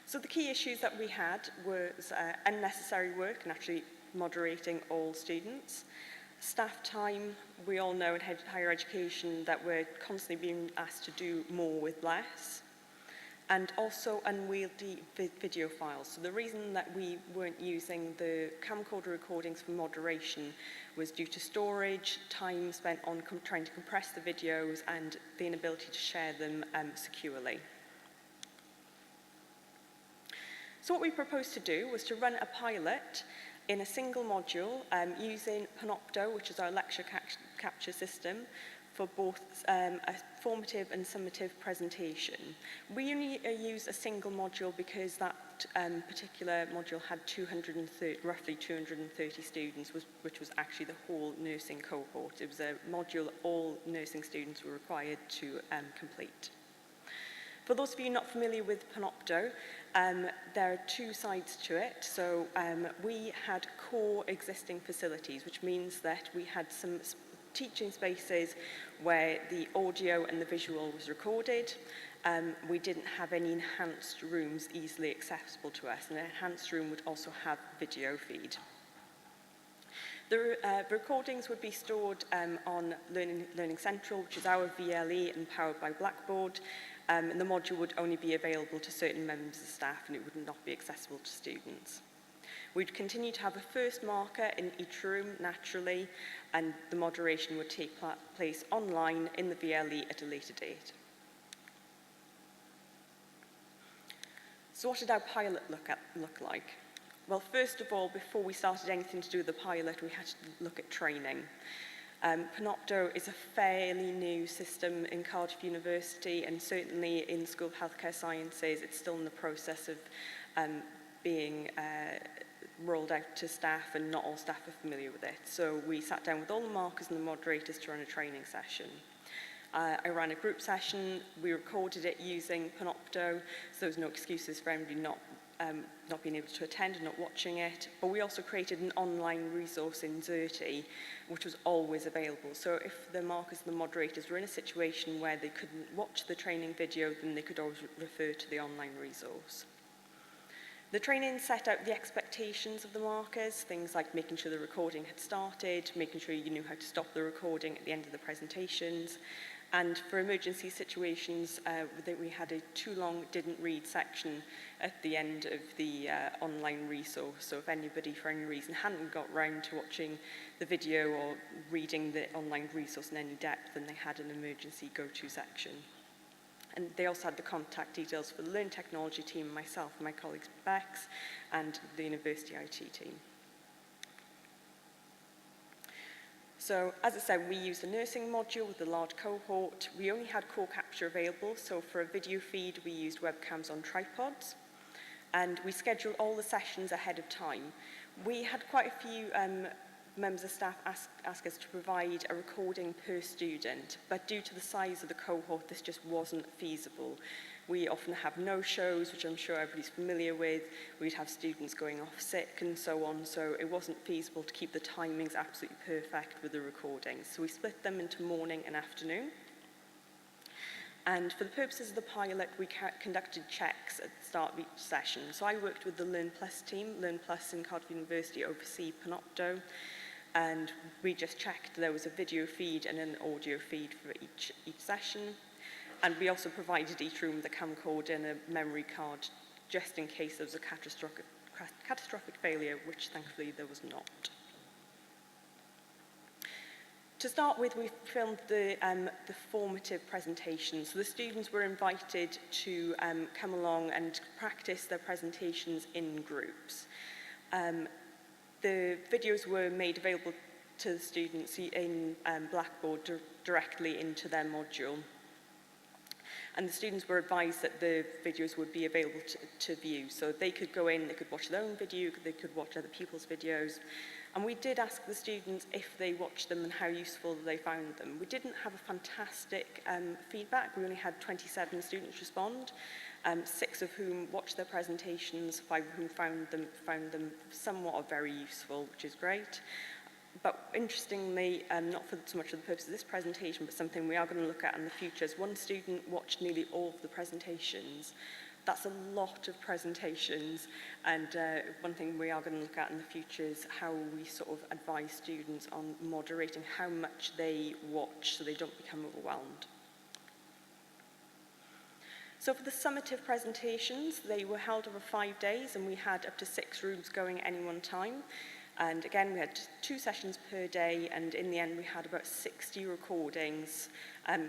So the key issues that we had was unnecessary work, naturally moderating all students. Staff time, we all know in higher education that we're constantly being asked to do more with less. And also unwieldy video files. So the reason that we weren't using the camcorder recordings for moderation was due to storage, time spent on trying to compress the videos, and the inability to share them securely. So what we proposed to do was to run a pilot in a single module using Panopto, which is our lecture capture system, for both a formative and summative presentation. We only used a single module because that particular module had roughly 230 students, which was actually the whole nursing cohort. It was a module all nursing students were required to complete. For those of you not familiar with Panopto, there are 2 sides to it. So we had core existing facilities, which means that we had some teaching spaces where the audio and the visual was recorded. We didn't have any enhanced rooms easily accessible to us, and an enhanced room would also have video feed. The recordings would be stored on Learning Central, which is our VLE and powered by Blackboard, and the module would only be available to certain members of staff, and it would not be accessible to students. We'd continue to have a first marker in each room, naturally, and the moderation would take place online in the VLE at a later date. So what did our pilot look like? Well, first of all, before we started anything to do with the pilot, we had to look at training. Panopto is a fairly new system in Cardiff University, and certainly in the School of Healthcare Sciences, it's still in the process of being rolled out to staff, and not all staff are familiar with it. So we sat down with all the markers and the moderators to run a training session. I ran a group session. We recorded it using Panopto, so there was no excuses for anybody not being able to attend and not watching it. But we also created an online resource in Xerti, which was always available. So if the markers and the moderators were in a situation where they couldn't watch the training video, then they could always refer to the online resource. The training set out the expectations of the markers, things like making sure the recording had started, making sure you knew how to stop the recording at the end of the presentations. And for emergency situations, we had a too long didn't read section at the end of the online resource. So if anybody for any reason hadn't got round to watching the video or reading the online resource in any depth, then they had an emergency go-to section. And they also had the contact details for the Learn Technology team, myself and my colleagues Bex, and the University IT team. So, as I said, we used a nursing module with a large cohort. We only had core capture available, so for a video feed, we used webcams on tripods. And we scheduled all the sessions ahead of time. We had quite a few members of staff ask us to provide a recording per student, but due to the size of the cohort, this just wasn't feasible. We often have no-shows, which I'm sure everybody's familiar with. We'd have students going off sick and so on, so it wasn't feasible to keep the timings absolutely perfect with the recordings. So we split them into morning and afternoon. And for the purposes of the pilot, we conducted checks at the start of each session. So I worked with the Learn Plus team. Learn Plus in Cardiff University oversee Panopto. And we just checked there was a video feed and an audio feed for each session. And we also provided each room with a camcorder and a memory card, just in case there was a catastrophic failure, which thankfully there was not. To start with, we filmed the formative presentations. So the students were invited to come along and practice their presentations in groups. The videos were made available to the students in Blackboard directly into their module. And the students were advised that the videos would be available to view. So they could go in, they could watch their own video, they could watch other people's videos. And we did ask the students if they watched them and how useful they found them. We didn't have a fantastic feedback. We only had 27 students respond, 6 of whom watched their presentations, 5 of whom found them somewhat or very useful, which is great. But interestingly, not for so much for the purpose of this presentation, but something we are going to look at in the future, is one student watched nearly all of the presentations. That's a lot of presentations, and one thing we are going to look at in the future is how we sort of advise students on moderating how much they watch so they don't become overwhelmed. So for the summative presentations, they were held over 5 days, and we had up to 6 rooms going at any one time. And again, we had 2 sessions per day, and in the end, we had about 60 recordings,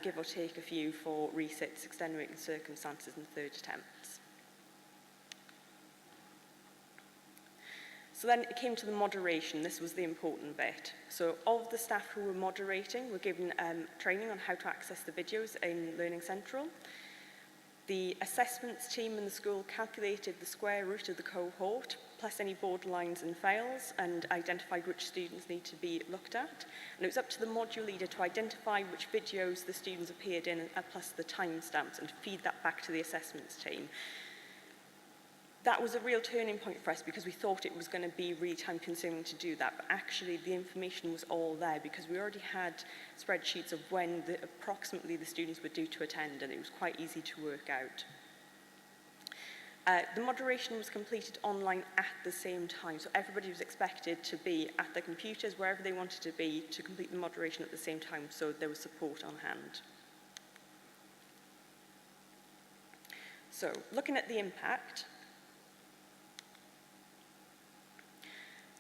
give or take a few for resits, extenuating circumstances, and third attempts. So then it came to the moderation. This was the important bit. So of the staff who were moderating were given training on how to access the videos in Learning Central. The assessments team in the school calculated the square root of the cohort, plus any borderlines and fails, and identified which students need to be looked at. And it was up to the module leader to identify which videos the students appeared in, plus the timestamps, and feed that back to the assessments team. That was a real turning point for us because we thought it was going to be really time consuming to do that, but actually the information was all there because we already had spreadsheets of when approximately the students were due to attend, and it was quite easy to work out. The moderation was completed online at the same time, so everybody was expected to be at their computers, wherever they wanted to be, to complete the moderation at the same time, so there was support on hand. So, looking at the impact,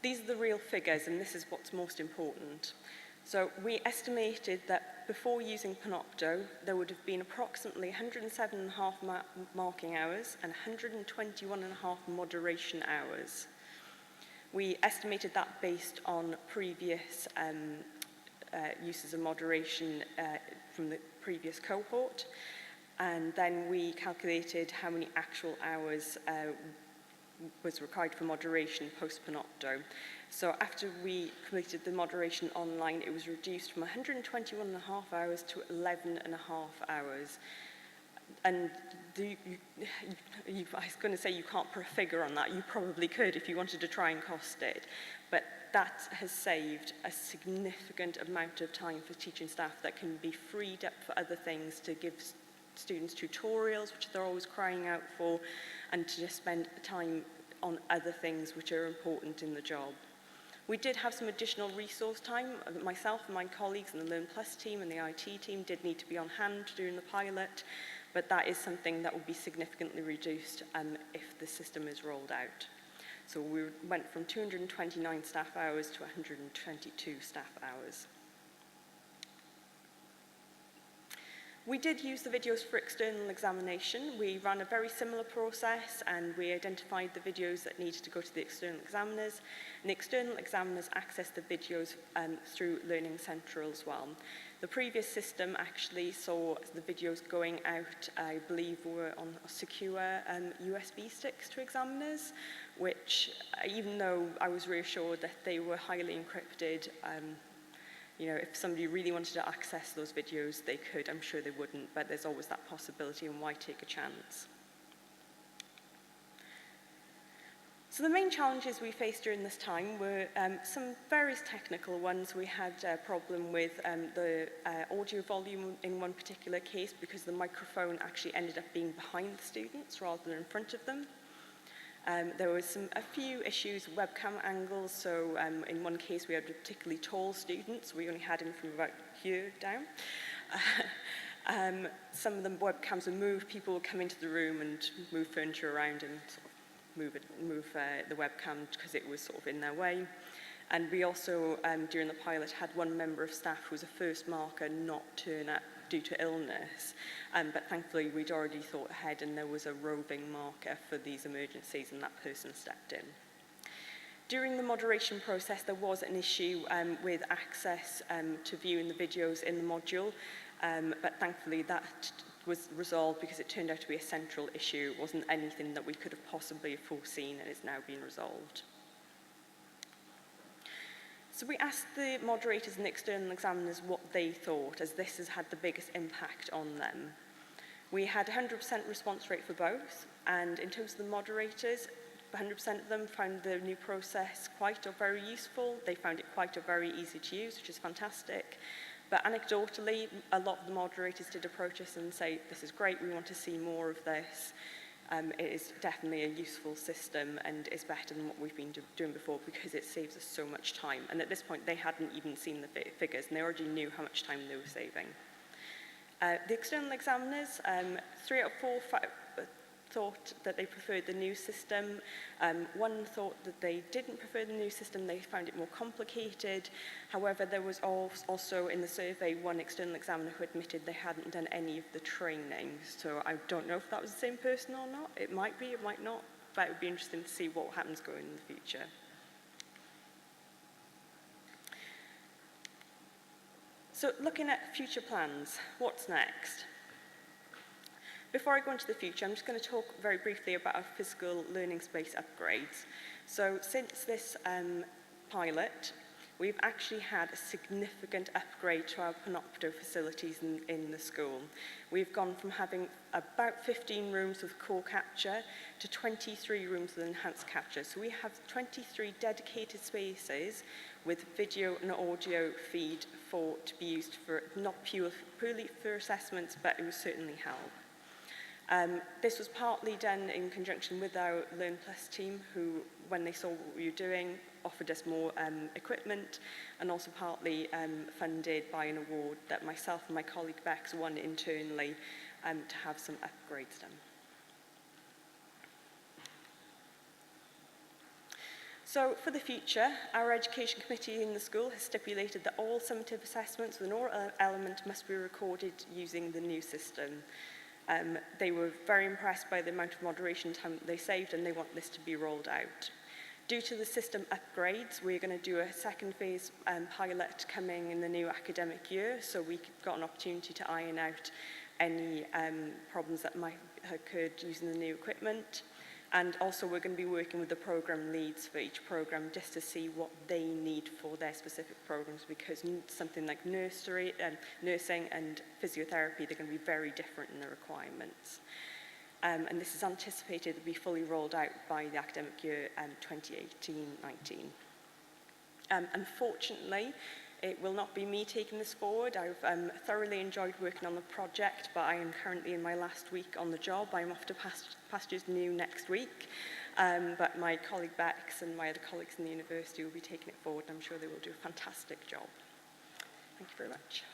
these are the real figures, and this is what's most important. So we estimated that before using Panopto, there would have been approximately 107.5 marking hours and 121.5 moderation hours. We estimated that based on previous uses of moderation from the previous cohort, and then we calculated how many actual hours was required for moderation post-Panopto. So after we completed the moderation online, it was reduced from 121.5 hours to 11.5 hours. And I was going to say you can't put a figure on that. You probably could if you wanted to try and cost it. But that has saved a significant amount of time for teaching staff that can be freed up for other things, to give students tutorials, which they're always crying out for, and to just spend time on other things which are important in the job. We did have some additional resource time. Myself and my colleagues in the Learn Plus team and the IT team did need to be on hand during the pilot, but that is something that will be significantly reduced if the system is rolled out. So we went from 229 staff hours to 122 staff hours. We did use the videos for external examination. We ran a very similar process and we identified the videos that needed to go to the external examiners. And the external examiners accessed the videos through Learning Central as well. The previous system actually saw the videos going out, I believe, were on secure USB sticks to examiners, which, even though I was reassured that they were highly encrypted, you know, if somebody really wanted to access those videos, they could. I'm sure they wouldn't, but there's always that possibility, and why take a chance? So the main challenges we faced during this time were some various technical ones. We had a problem with the audio volume in one particular case because the microphone actually ended up being behind the students rather than in front of them. There was a few issues, webcam angles, so in one case we had a particularly tall student, so we only had him from about here down. Some of the webcams would move, people would come into the room and move furniture around and sort of move the webcam because it was sort of in their way. And we also, during the pilot, had one member of staff who was a first marker not turn up due to illness. But thankfully, we'd already thought ahead and there was a roving marker for these emergencies and that person stepped in. During the moderation process, there was an issue with access to viewing the videos in the module, but thankfully that was resolved because it turned out to be a central issue. It wasn't anything that we could have possibly foreseen and is now being resolved. So we asked the moderators and the external examiners what they thought, as this has had the biggest impact on them. We had 100% response rate for both, and in terms of the moderators, 100% of them found the new process quite or very useful. They found it quite or very easy to use, which is fantastic. But anecdotally, a lot of the moderators did approach us and say, this is great, we want to see more of this. It is definitely a useful system and is better than what we've been doing before because it saves us so much time. And at this point, they hadn't even seen the figures and they already knew how much time they were saving. The external examiners, 3 out of 4 thought that they preferred the new system. One thought that they didn't prefer the new system, they found it more complicated. However, there was also in the survey one external examiner who admitted they hadn't done any of the training. So I don't know if that was the same person or not. It might be, it might not, but it would be interesting to see what happens going in the future. So looking at future plans, what's next? Before I go into the future, I'm just going to talk very briefly about our physical learning space upgrades. So since this pilot, we've actually had a significant upgrade to our Panopto facilities in the school. We've gone from having about 15 rooms with core capture to 23 rooms with enhanced capture. So we have 23 dedicated spaces with video and audio feed to be used for, not purely for assessments, but it will certainly help. This was partly done in conjunction with our Learn Plus team, who, when they saw what we were doing, offered us more equipment, and also partly funded by an award that myself and my colleague Bex won internally to have some upgrades done. So for the future, our education committee in the school has stipulated that all summative assessments with an oral element must be recorded using the new system. They were very impressed by the amount of moderation time they saved, and they want this to be rolled out. Due to the system upgrades, we're going to do a second phase pilot coming in the new academic year, so we got an opportunity to iron out any problems that might have occurred using the new equipment. And also we're going to be working with the program leads for each program just to see what they need for their specific programs, because something like nursing and physiotherapy, they're going to be very different in the requirements. And this is anticipated to be fully rolled out by the academic year 2018-19. Unfortunately, It will not be me taking this forward. I've thoroughly enjoyed working on the project, but I am currently in my last week on the job. I'm off to pastures new next week. But my colleague Bex and my other colleagues in the university will be taking it forward, and I'm sure they will do a fantastic job. Thank you very much.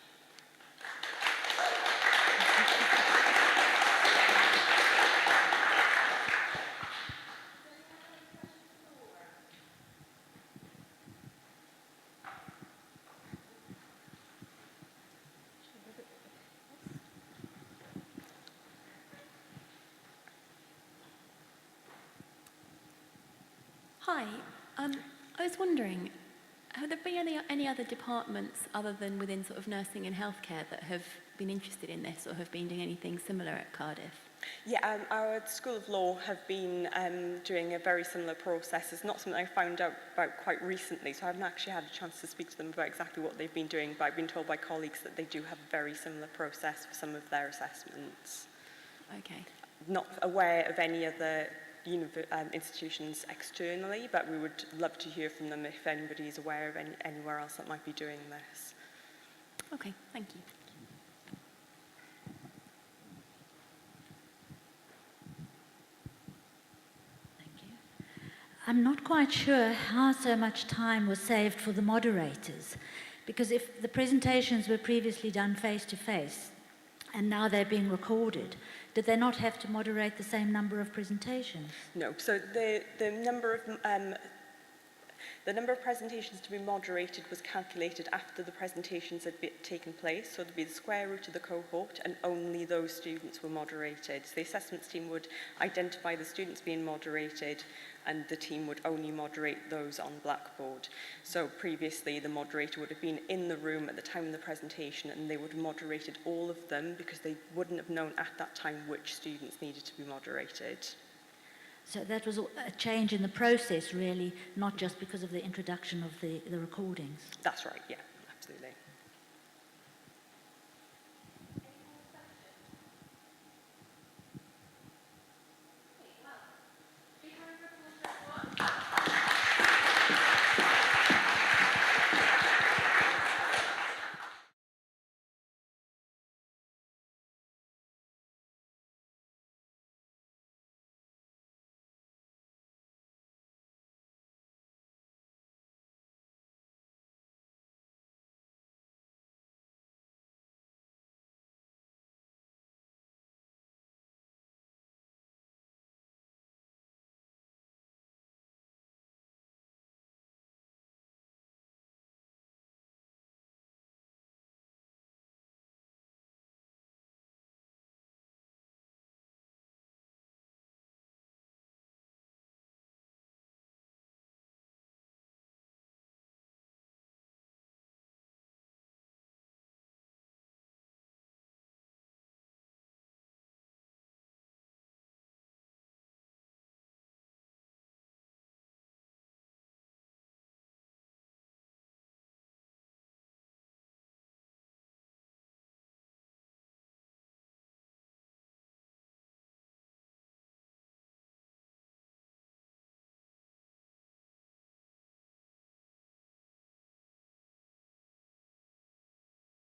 Hi, I was wondering, have there been any other departments other than within sort of nursing and healthcare that have been interested in this or have been doing anything similar at Cardiff? Yeah, our School of Law have been doing a very similar process. It's not something I found out about quite recently, so I haven't actually had a chance to speak to them about exactly what they've been doing, but I've been told by colleagues that they do have a very similar process for some of their assessments. Okay. Not aware of any other institutions externally, but we would love to hear from them if anybody is aware of anywhere else that might be doing this. Okay, thank you. I'm not quite sure how so much time was saved for the moderators, because if the presentations were previously done face-to-face and now they're being recorded, did they not have to moderate the same number of presentations? No, so the number of presentations to be moderated was calculated after the presentations had taken place, so there'd be the square root of the cohort and only those students were moderated. So the assessments team would identify the students being moderated and the team would only moderate those on Blackboard. So previously the moderator would have been in the room at the time of the presentation and they would have moderated all of them because they wouldn't have known at that time which students needed to be moderated. So that was a change in the process, really, not just because of the introduction of the recordings. That's right, yeah, absolutely.